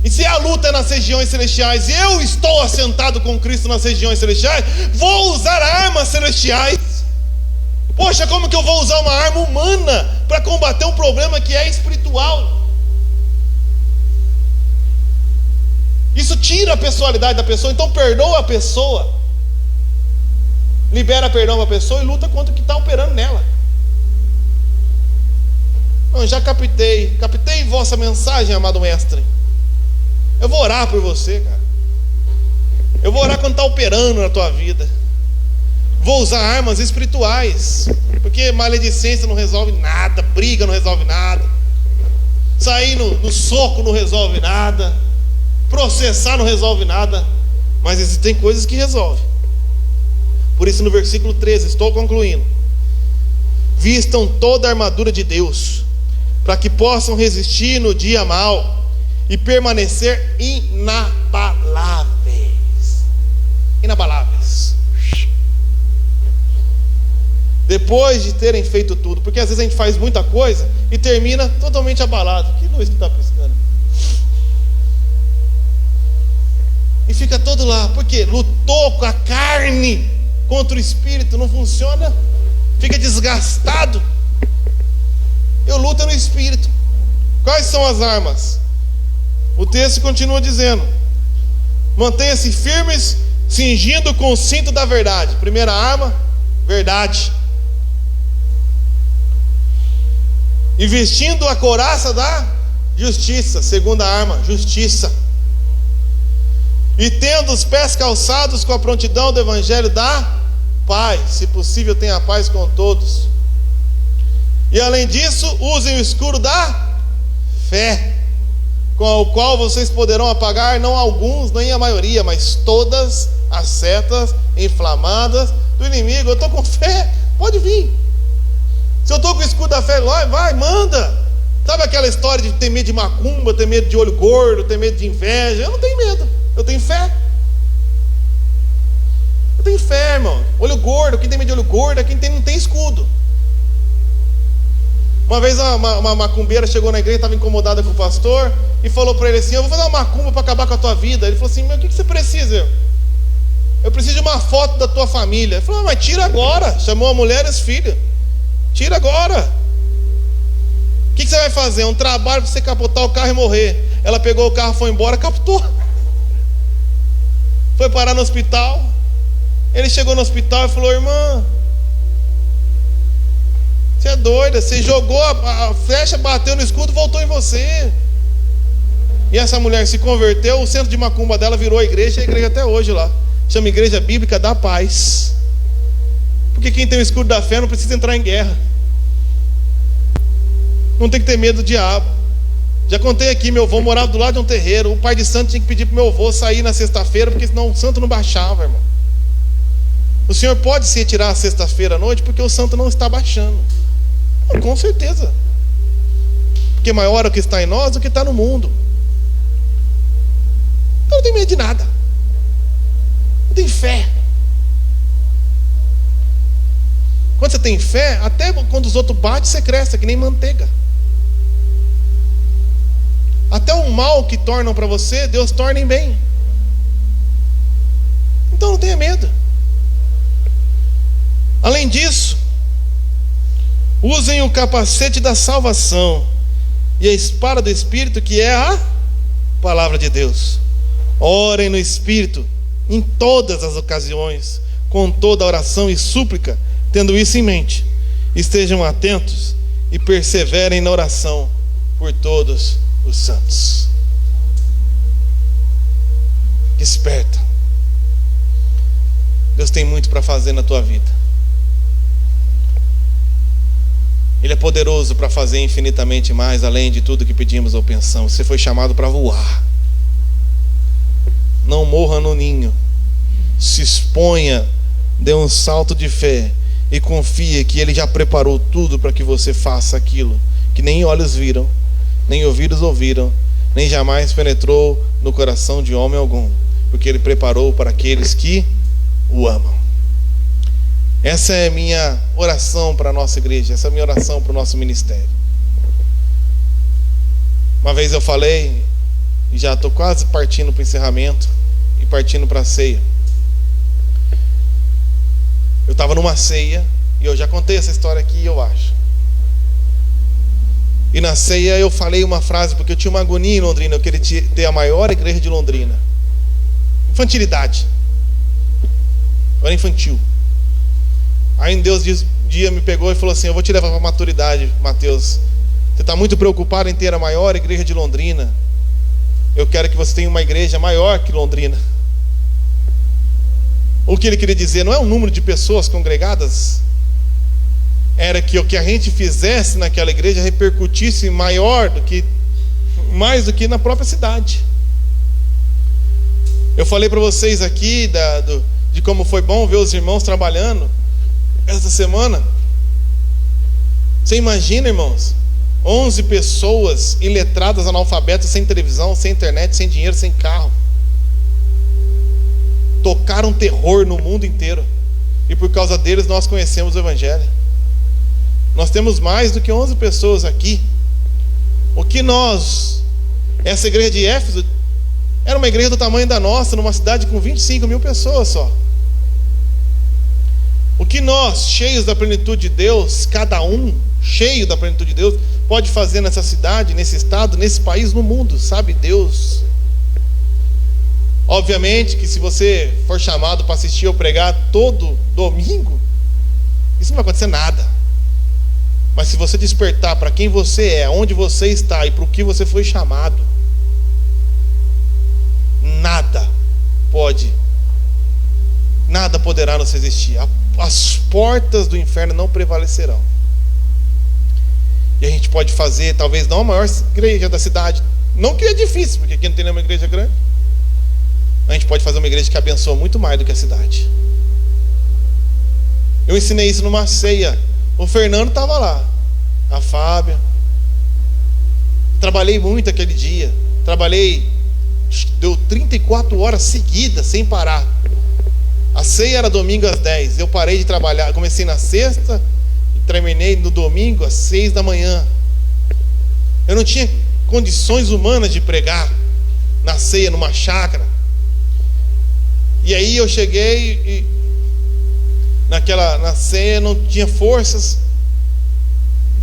E se a luta é nas regiões celestiais e eu estou assentado com Cristo nas regiões celestiais, vou usar armas celestiais. Poxa, como que eu vou usar uma arma humana para combater um problema que é espiritual? Isso tira a pessoalidade da pessoa. Então perdoa a pessoa, libera perdão para a pessoa e luta contra o que está operando nela. Não, já captei vossa mensagem, amado mestre. Eu vou orar por você, cara. Eu vou orar quando está operando na tua vida. Vou usar armas espirituais, porque maledicência não resolve nada, briga não resolve nada. Sair no soco não resolve nada, processar não resolve nada, mas existem coisas que resolvem. Por isso no versículo 13, estou concluindo: vistam toda a armadura de Deus, para que possam resistir no dia mau e permanecer inabaláveis. Inabaláveis. Depois de terem feito tudo, porque às vezes a gente faz muita coisa e termina totalmente abalado. Que luz que está piscando? E fica todo lá, porque lutou com a carne contra o espírito, não funciona, fica desgastado. Eu luto no espírito. Quais são as armas? O texto continua dizendo: mantenha-se firmes, cingindo com o cinto da verdade. Primeira arma, verdade. E vestindo a couraça da justiça. Segunda arma, justiça. E tendo os pés calçados com a prontidão do evangelho da paz. Se possível, tenha paz com todos. E além disso, usem o escudo da fé, com o qual vocês poderão apagar não alguns, nem a maioria, mas todas as setas inflamadas do inimigo. Eu estou com fé, pode vir. Se eu estou com o escudo da fé, vai, manda. Sabe aquela história de ter medo de macumba, ter medo de olho gordo, ter medo de inveja? Eu não tenho medo, eu tenho fé. Eu tenho fé, irmão. Olho gordo, quem tem medo de olho gordo é quem não tem escudo. Uma vez uma macumbeira chegou na igreja, estava incomodada com o pastor e falou para ele assim: eu vou fazer uma macumba para acabar com a tua vida. Ele falou assim: meu, o que você precisa? Eu preciso de uma foto da tua família. Ele falou: mas tira agora. Chamou a mulher e os filhos. Tira agora. O que você vai fazer? É um trabalho para você capotar o carro e morrer. Ela pegou o carro, foi embora, capotou. Foi parar no hospital. Ele chegou no hospital e falou: irmã, você é doida, você jogou a flecha, bateu no escudo, voltou em você. E essa mulher se converteu, o centro de macumba dela virou a igreja até hoje lá. Chama Igreja Bíblica da Paz. Porque quem tem o escudo da fé não precisa entrar em guerra. Não tem que ter medo do diabo. Já contei aqui, meu avô morava do lado de um terreiro. O pai de santo tinha que pedir para meu avô sair na sexta-feira, porque senão o santo não baixava, irmão. O senhor pode se retirar sexta-feira à noite porque o santo não está baixando. Com certeza. Porque maior é o que está em nós do que está no mundo. Então não tem medo de nada. Não tem fé. Quando você tem fé, até quando os outros batem, você cresce, é que nem manteiga. Até o mal que tornam para você, Deus torna em bem. Então não tenha medo. Além disso, usem o capacete da salvação e a espada do Espírito, que é a palavra de Deus. Orem no Espírito em todas as ocasiões, com toda oração e súplica. Tendo isso em mente, estejam atentos e perseverem na oração por todos os santos. Desperta. Deus tem muito para fazer na tua vida. Ele é poderoso para fazer infinitamente mais, além de tudo que pedimos ou pensamos. Você foi chamado para voar. Não morra no ninho. Se exponha, dê um salto de fé e confie que Ele já preparou tudo para que você faça aquilo que nem olhos viram, nem ouvidos ouviram, nem jamais penetrou no coração de homem algum, porque Ele preparou para aqueles que o amam. Essa é a minha oração para a nossa igreja, essa é a minha oração para o nosso ministério. Uma vez eu falei, e já estou quase partindo para o encerramento e partindo para a ceia. Eu estava numa ceia, e eu já contei essa história aqui, eu acho. E na ceia eu falei uma frase, porque eu tinha uma agonia em Londrina, eu queria ter a maior igreja de Londrina. Infantilidade. Eu era infantil. Aí um Deus dia me pegou e falou assim: eu vou te levar para a maturidade, Mateus. Você está muito preocupado em ter a maior igreja de Londrina. Eu quero que você tenha uma igreja maior que Londrina. O que ele queria dizer não é o número de pessoas congregadas, era que o que a gente fizesse naquela igreja repercutisse maior do que mais do que na própria cidade. Eu falei para vocês aqui de como foi bom ver os irmãos trabalhando essa semana. Você imagina, irmãos, 11 pessoas iletradas, analfabetas, sem televisão, sem internet, sem dinheiro, sem carro. Tocaram terror no mundo inteiro. E por causa deles nós conhecemos o Evangelho. Nós temos mais do que 11 pessoas aqui. Essa igreja de Éfeso era uma igreja do tamanho da nossa, numa cidade com 25 mil pessoas só. O que nós, cheios da plenitude de Deus, cada um cheio da plenitude de Deus, pode fazer nessa cidade, nesse estado, nesse país, no mundo, sabe Deus. Obviamente que se você for chamado para assistir ou pregar todo domingo, isso não vai acontecer nada. Mas se você despertar para quem você é, onde você está e para o que você foi chamado, nada poderá nos resistir. As portas do inferno não prevalecerão. E a gente pode fazer, talvez não a maior igreja da cidade, não que é difícil, porque aqui não tem nenhuma igreja grande. A gente pode fazer uma igreja que abençoa muito mais do que a cidade. Eu ensinei isso numa ceia. O Fernando estava lá, a Fábia. Trabalhei muito aquele dia. Deu 34 horas seguidas, sem parar. A ceia era domingo às 10. Eu parei de trabalhar, comecei na sexta e terminei no domingo às 6 da manhã. Eu não tinha condições humanas de pregar na ceia, numa chácara. E aí eu cheguei e na ceia não tinha forças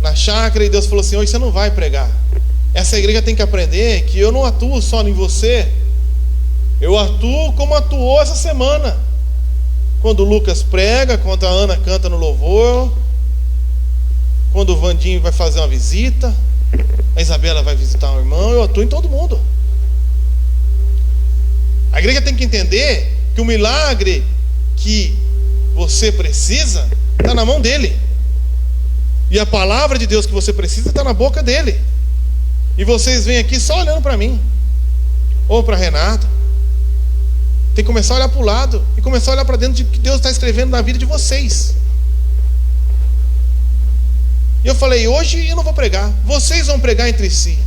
na chácara, e Deus falou assim: hoje você não vai pregar. Essa igreja tem que aprender que eu não atuo só em você, eu atuo como atuou essa semana, quando o Lucas prega, quando a Ana canta no louvor, quando o Vandinho vai fazer uma visita, a Isabela vai visitar um irmão. Eu atuo em todo mundo. A igreja tem que entender que o milagre que você precisa está na mão dele, e a palavra de Deus que você precisa está na boca dele. E vocês vêm aqui só olhando para mim ou para Renata. Tem que começar a olhar para o lado e começar a olhar para dentro de que Deus está escrevendo na vida de vocês. E eu falei: hoje eu não vou pregar, vocês vão pregar entre si.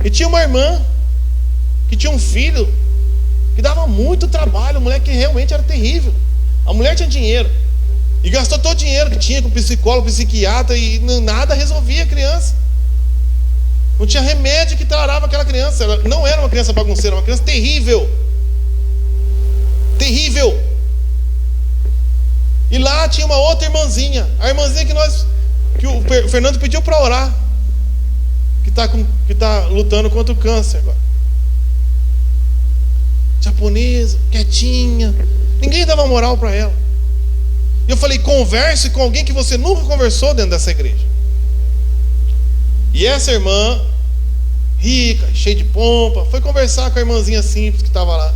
E tinha uma irmã que tinha um filho que dava muito trabalho, um moleque que realmente era terrível. A mulher tinha dinheiro e gastou todo o dinheiro que tinha com psicólogo, psiquiatra, e nada resolvia a criança. Não tinha remédio que tarava aquela criança. Ela não era uma criança bagunceira, era uma criança terrível. Terrível. E lá tinha uma outra irmãzinha, a irmãzinha que o Fernando pediu para orar, que está lutando contra o câncer agora. Japonesa, quietinha, ninguém dava moral para ela. E eu falei: converse com alguém que você nunca conversou dentro dessa igreja. E essa irmã, rica, cheia de pompa, foi conversar com a irmãzinha simples que estava lá.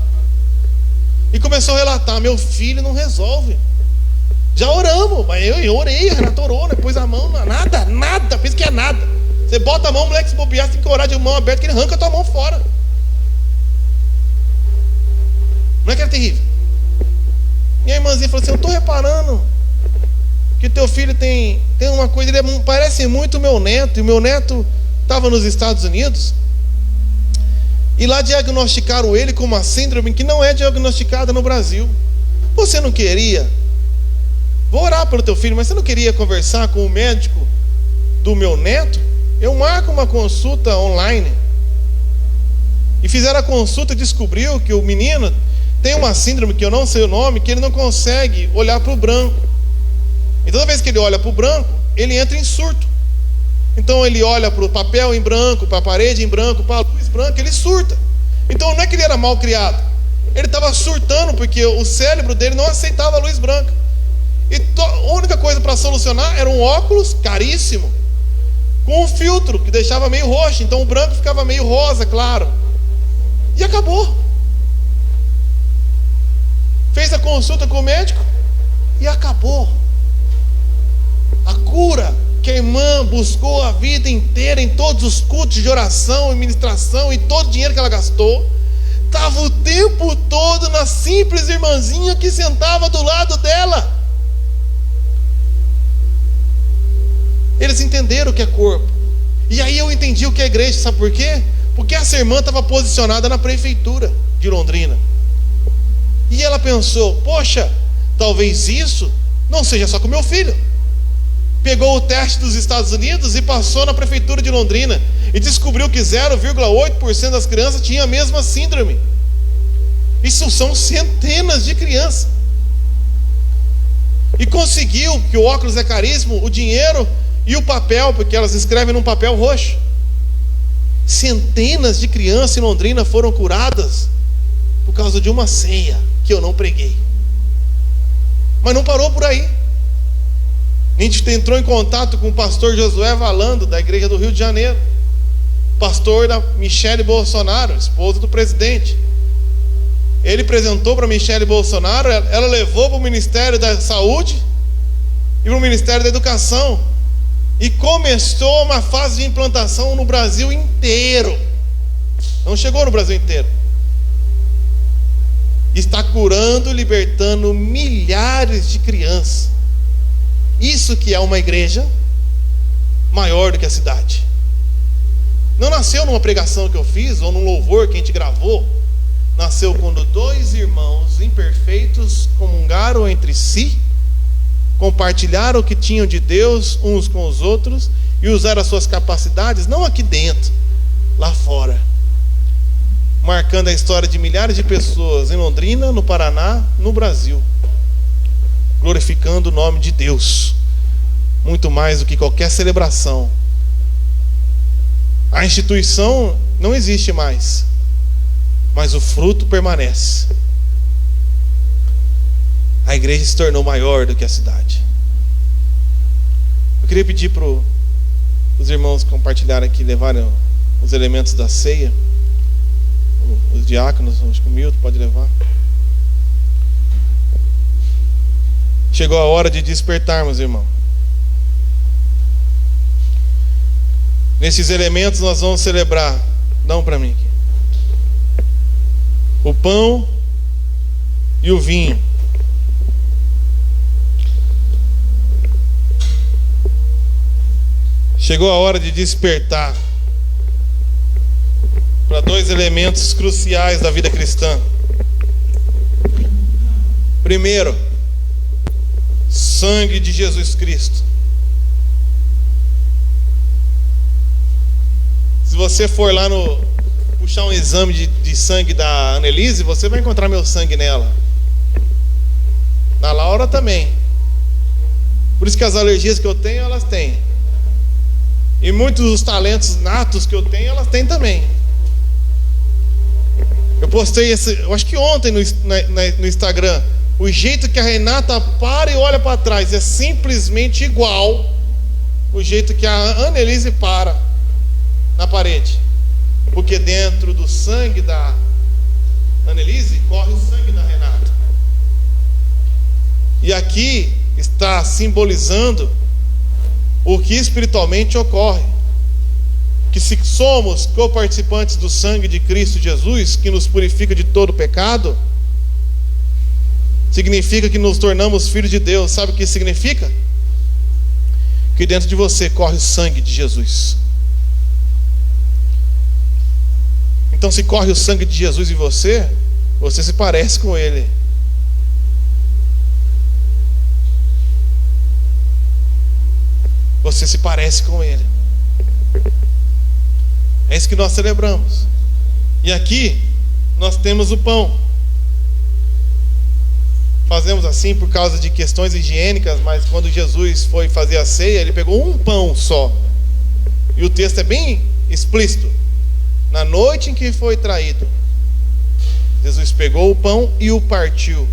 E começou a relatar: meu filho não resolve. Já oramos, mas eu orei, a Renata orou, né? Pôs a mão, nada, fez que é nada. Você bota a mão, o moleque se bobear, você tem que orar de mão aberta, que ele arranca a tua mão fora. Não é que era terrível? E a irmãzinha falou assim: eu estou reparando que o teu filho tem uma coisa, ele parece muito o meu neto. E o meu neto estava nos Estados Unidos, e lá diagnosticaram ele com uma síndrome que não é diagnosticada no Brasil. Você não queria? Vou orar pelo teu filho, mas você não queria conversar com o médico do meu neto? Eu marco uma consulta online. E fizeram a consulta e descobriu que o menino tem uma síndrome que eu não sei o nome, que ele não consegue olhar para o branco. E toda vez que ele olha para o branco, ele entra em surto. Então ele olha para o papel em branco, para a parede em branco, para a luz branca, ele surta. Então não é que ele era mal criado, ele estava surtando porque o cérebro dele não aceitava a luz branca. E a única coisa para solucionar era um óculos caríssimo, com um filtro que deixava meio roxo, então o branco ficava meio rosa, claro. E acabou. Fez a consulta com o médico e acabou. A cura que a irmã buscou a vida inteira em todos os cultos de oração e ministração e todo o dinheiro que ela gastou, estava o tempo todo na simples irmãzinha que sentava do lado dela. Eles entenderam o que é corpo. E aí eu entendi o que é igreja, sabe por quê? Porque essa irmã estava posicionada na prefeitura de Londrina. E ela pensou, poxa, talvez isso não seja só com meu filho. Pegou o teste dos Estados Unidos e passou na prefeitura de Londrina e descobriu que 0,8% das crianças tinham a mesma síndrome. Isso são centenas de crianças. E conseguiu, que o óculos é caríssimo, o dinheiro e o papel, porque elas escrevem num papel roxo. Centenas de crianças em Londrina foram curadas por causa de uma ceia que eu não preguei. Mas não parou por aí. A gente entrou em contato com o pastor Josué Valando, da igreja do Rio de Janeiro, pastor da Michele Bolsonaro, esposa do presidente. Ele apresentou para Michele Bolsonaro, ela levou para o Ministério da Saúde e para o Ministério da Educação, e começou uma fase de implantação no Brasil inteiro. Não chegou no Brasil inteiro. Está curando, libertando milhares de crianças. Isso que é uma igreja maior do que a cidade. Não nasceu numa pregação que eu fiz ou num louvor que a gente gravou. Nasceu quando dois irmãos imperfeitos comungaram entre si, compartilharam o que tinham de Deus uns com os outros e usaram as suas capacidades, não aqui dentro, lá fora, marcando a história de milhares de pessoas em Londrina, no Paraná, no Brasil, glorificando o nome de Deus, muito mais do que qualquer celebração. A instituição não existe mais, mas o fruto permanece. A igreja se tornou maior do que a cidade. Eu queria pedir para os irmãos compartilharem aqui, levarem os elementos da ceia. Os diáconos, acho que o Milton pode levar. Chegou a hora de despertarmos, irmão. Nesses elementos nós vamos celebrar. Dá um para mim aqui. O pão e o vinho. Chegou a hora de despertar para dois elementos cruciais da vida cristã. Primeiro, sangue de Jesus Cristo. Se você for lá puxar um exame de sangue da Annelise, você vai encontrar meu sangue nela. Na Laura também. Por isso que as alergias que eu tenho, elas têm. E muitos dos talentos natos que eu tenho, elas têm também. Eu postei eu acho que ontem no Instagram, o jeito que a Renata para e olha para trás é simplesmente igual o jeito que a Annelise para na parede. Porque dentro do sangue da Annelise corre o sangue da Renata. E aqui está simbolizando o que espiritualmente ocorre. Que se somos coparticipantes do sangue de Cristo Jesus, que nos purifica de todo pecado, significa que nos tornamos filhos de Deus. Sabe o que significa? Que dentro de você corre o sangue de Jesus. Então, se corre o sangue de Jesus em você, você se parece com Ele. Você se parece com Ele. É isso que nós celebramos. E aqui nós temos o pão. Fazemos assim por causa de questões higiênicas, mas quando Jesus foi fazer a ceia, ele pegou um pão só. E o texto é bem explícito. Na noite em que foi traído, Jesus pegou o pão e o partiu,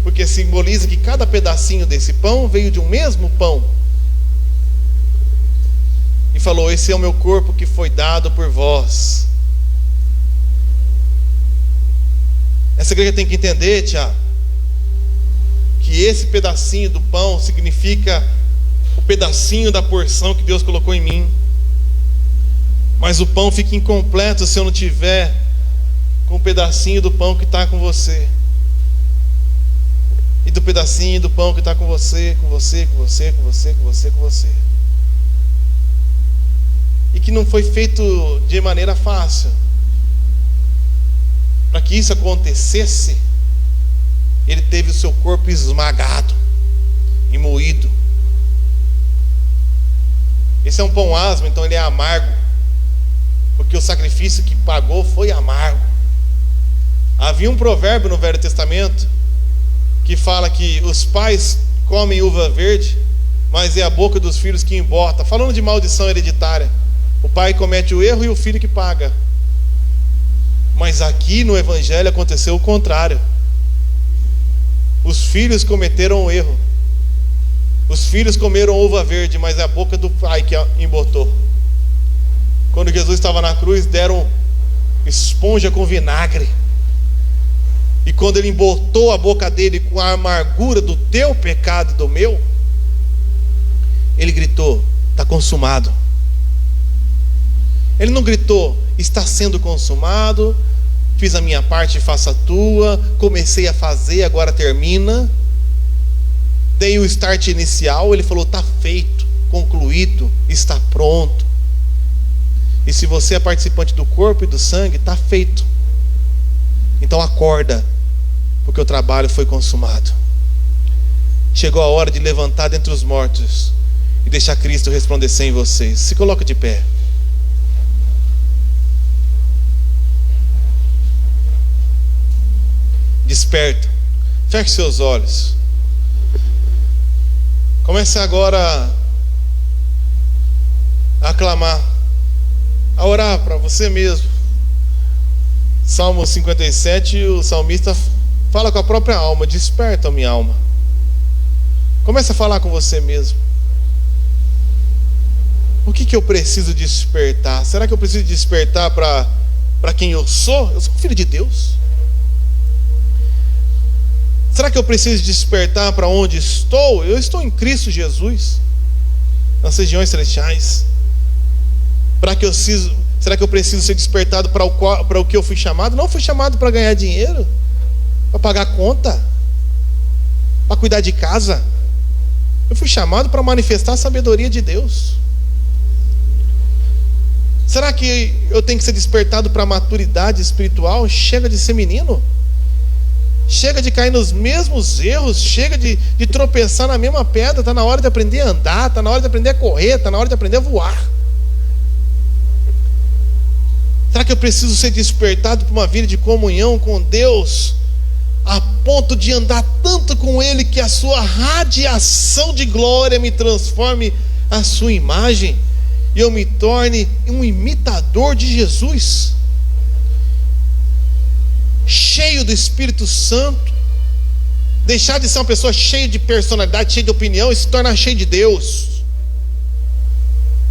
porque simboliza que cada pedacinho desse pão veio de um mesmo pão. E falou: esse é o meu corpo que foi dado por vós. Essa igreja tem que entender, Tiago, que esse pedacinho do pão significa o pedacinho da porção que Deus colocou em mim. Mas o pão fica incompleto se eu não tiver com um pedacinho do pão que está com você. E do pedacinho do pão que está com você, com você, com você, com você, com você, com você. E que não foi feito de maneira fácil. Para que isso acontecesse, ele teve o seu corpo esmagado e moído. Esse é um pão asmo, então ele é amargo, porque o sacrifício que pagou foi amargo. Havia um provérbio no Velho Testamento que fala que os pais comem uva verde, mas é a boca dos filhos que emborta, falando de maldição hereditária. O pai comete o erro e o filho que paga. Mas aqui no Evangelho aconteceu o contrário. Os filhos cometeram o erro. Os filhos comeram uva verde, mas é a boca do pai que embotou. Quando Jesus estava na cruz, deram esponja com vinagre. E quando ele embotou a boca dele com a amargura do teu pecado e do meu, ele gritou: está consumado. Ele não gritou: está sendo consumado, fiz a minha parte, faça a tua, comecei a fazer, agora termina. Dei o start inicial. Ele falou: está feito, concluído, está pronto. E se você é participante do corpo e do sangue, está feito. Então acorda, porque o trabalho foi consumado. Chegou a hora de levantar dentre os mortos e deixar Cristo resplandecer em vocês. Se coloca de pé. Desperta. Feche seus olhos. Comece agora a clamar, a orar para você mesmo. Salmo 57, o salmista fala com a própria alma: desperta, minha alma. Comece a falar com você mesmo. O que eu preciso despertar? Será que eu preciso despertar para quem eu sou? Eu sou filho de Deus. Será que eu preciso despertar para onde estou? Eu estou em Cristo Jesus, nas regiões celestiais. Será que eu preciso ser despertado para o que eu fui chamado? Não fui chamado para ganhar dinheiro, para pagar conta, para cuidar de casa. Eu fui chamado para manifestar a sabedoria de Deus. Será que eu tenho que ser despertado para a maturidade espiritual? Chega de ser menino. Chega de cair nos mesmos erros. Chega de tropeçar na mesma pedra. Está na hora de aprender a andar. Está na hora de aprender a correr. Está na hora de aprender a voar. Será que eu preciso ser despertado para uma vida de comunhão com Deus, a ponto de andar tanto com Ele que a sua radiação de glória me transforme a sua imagem e eu me torne um imitador de Jesus, cheio do Espírito Santo, deixar de ser uma pessoa cheia de personalidade, cheia de opinião, e se tornar cheio de Deus,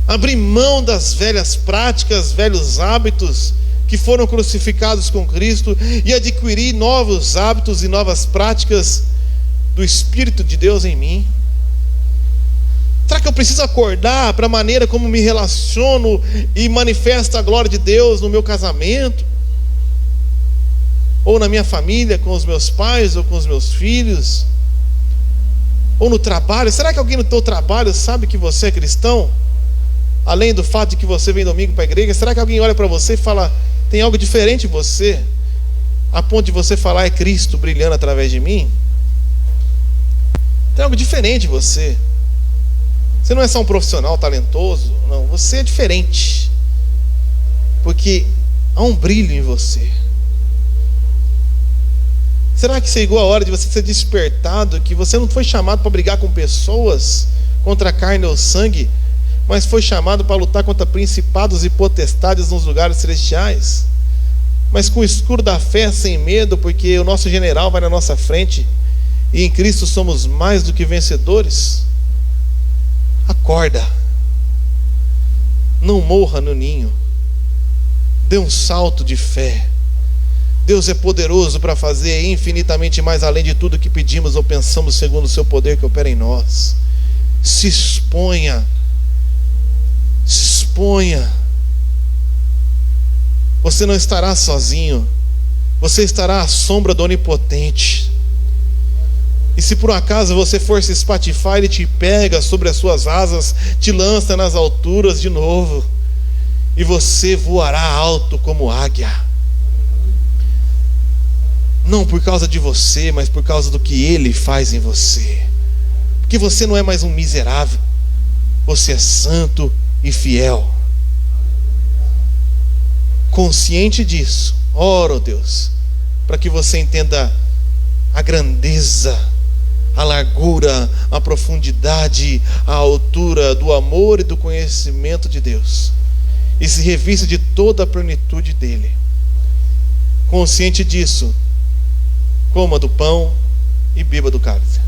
abrir mão das velhas práticas, velhos hábitos que foram crucificados com Cristo e adquirir novos hábitos e novas práticas do Espírito de Deus em mim. Será que eu preciso acordar para a maneira como me relaciono e manifesto a glória de Deus no meu casamento? Ou na minha família, com os meus pais ou com os meus filhos? Ou no trabalho? Será que alguém no teu trabalho sabe que você é cristão? Além do fato de que você vem domingo para a igreja, será que alguém olha para você e fala: tem algo diferente em você, a ponto de você falar: é Cristo brilhando através de mim? Tem algo diferente em você. Você não é só um profissional talentoso, não, você é diferente, porque há um brilho em você. Será que chegou a hora de você ser despertado, que você não foi chamado para brigar com pessoas, contra a carne ou sangue, mas foi chamado para lutar contra principados e potestades nos lugares celestiais, mas com o escudo da fé, sem medo, porque o nosso general vai na nossa frente, e em Cristo somos mais do que vencedores? Acorda, não morra no ninho, dê um salto de fé. Deus é poderoso para fazer infinitamente mais além de tudo que pedimos ou pensamos, segundo o seu poder que opera em nós. Se exponha. Se exponha. Você não estará sozinho. Você estará à sombra do Onipotente. E se por acaso você for se espatifar, Ele te pega sobre as suas asas, te lança nas alturas de novo, e você voará alto como águia. Não por causa de você, mas por causa do que Ele faz em você. Porque você não é mais um miserável. Você é santo e fiel. Consciente disso, oro, Deus, para que você entenda a grandeza, a largura, a profundidade, a altura do amor e do conhecimento de Deus, e se revista de toda a plenitude dele. Consciente disso, coma do pão e beba do cálice.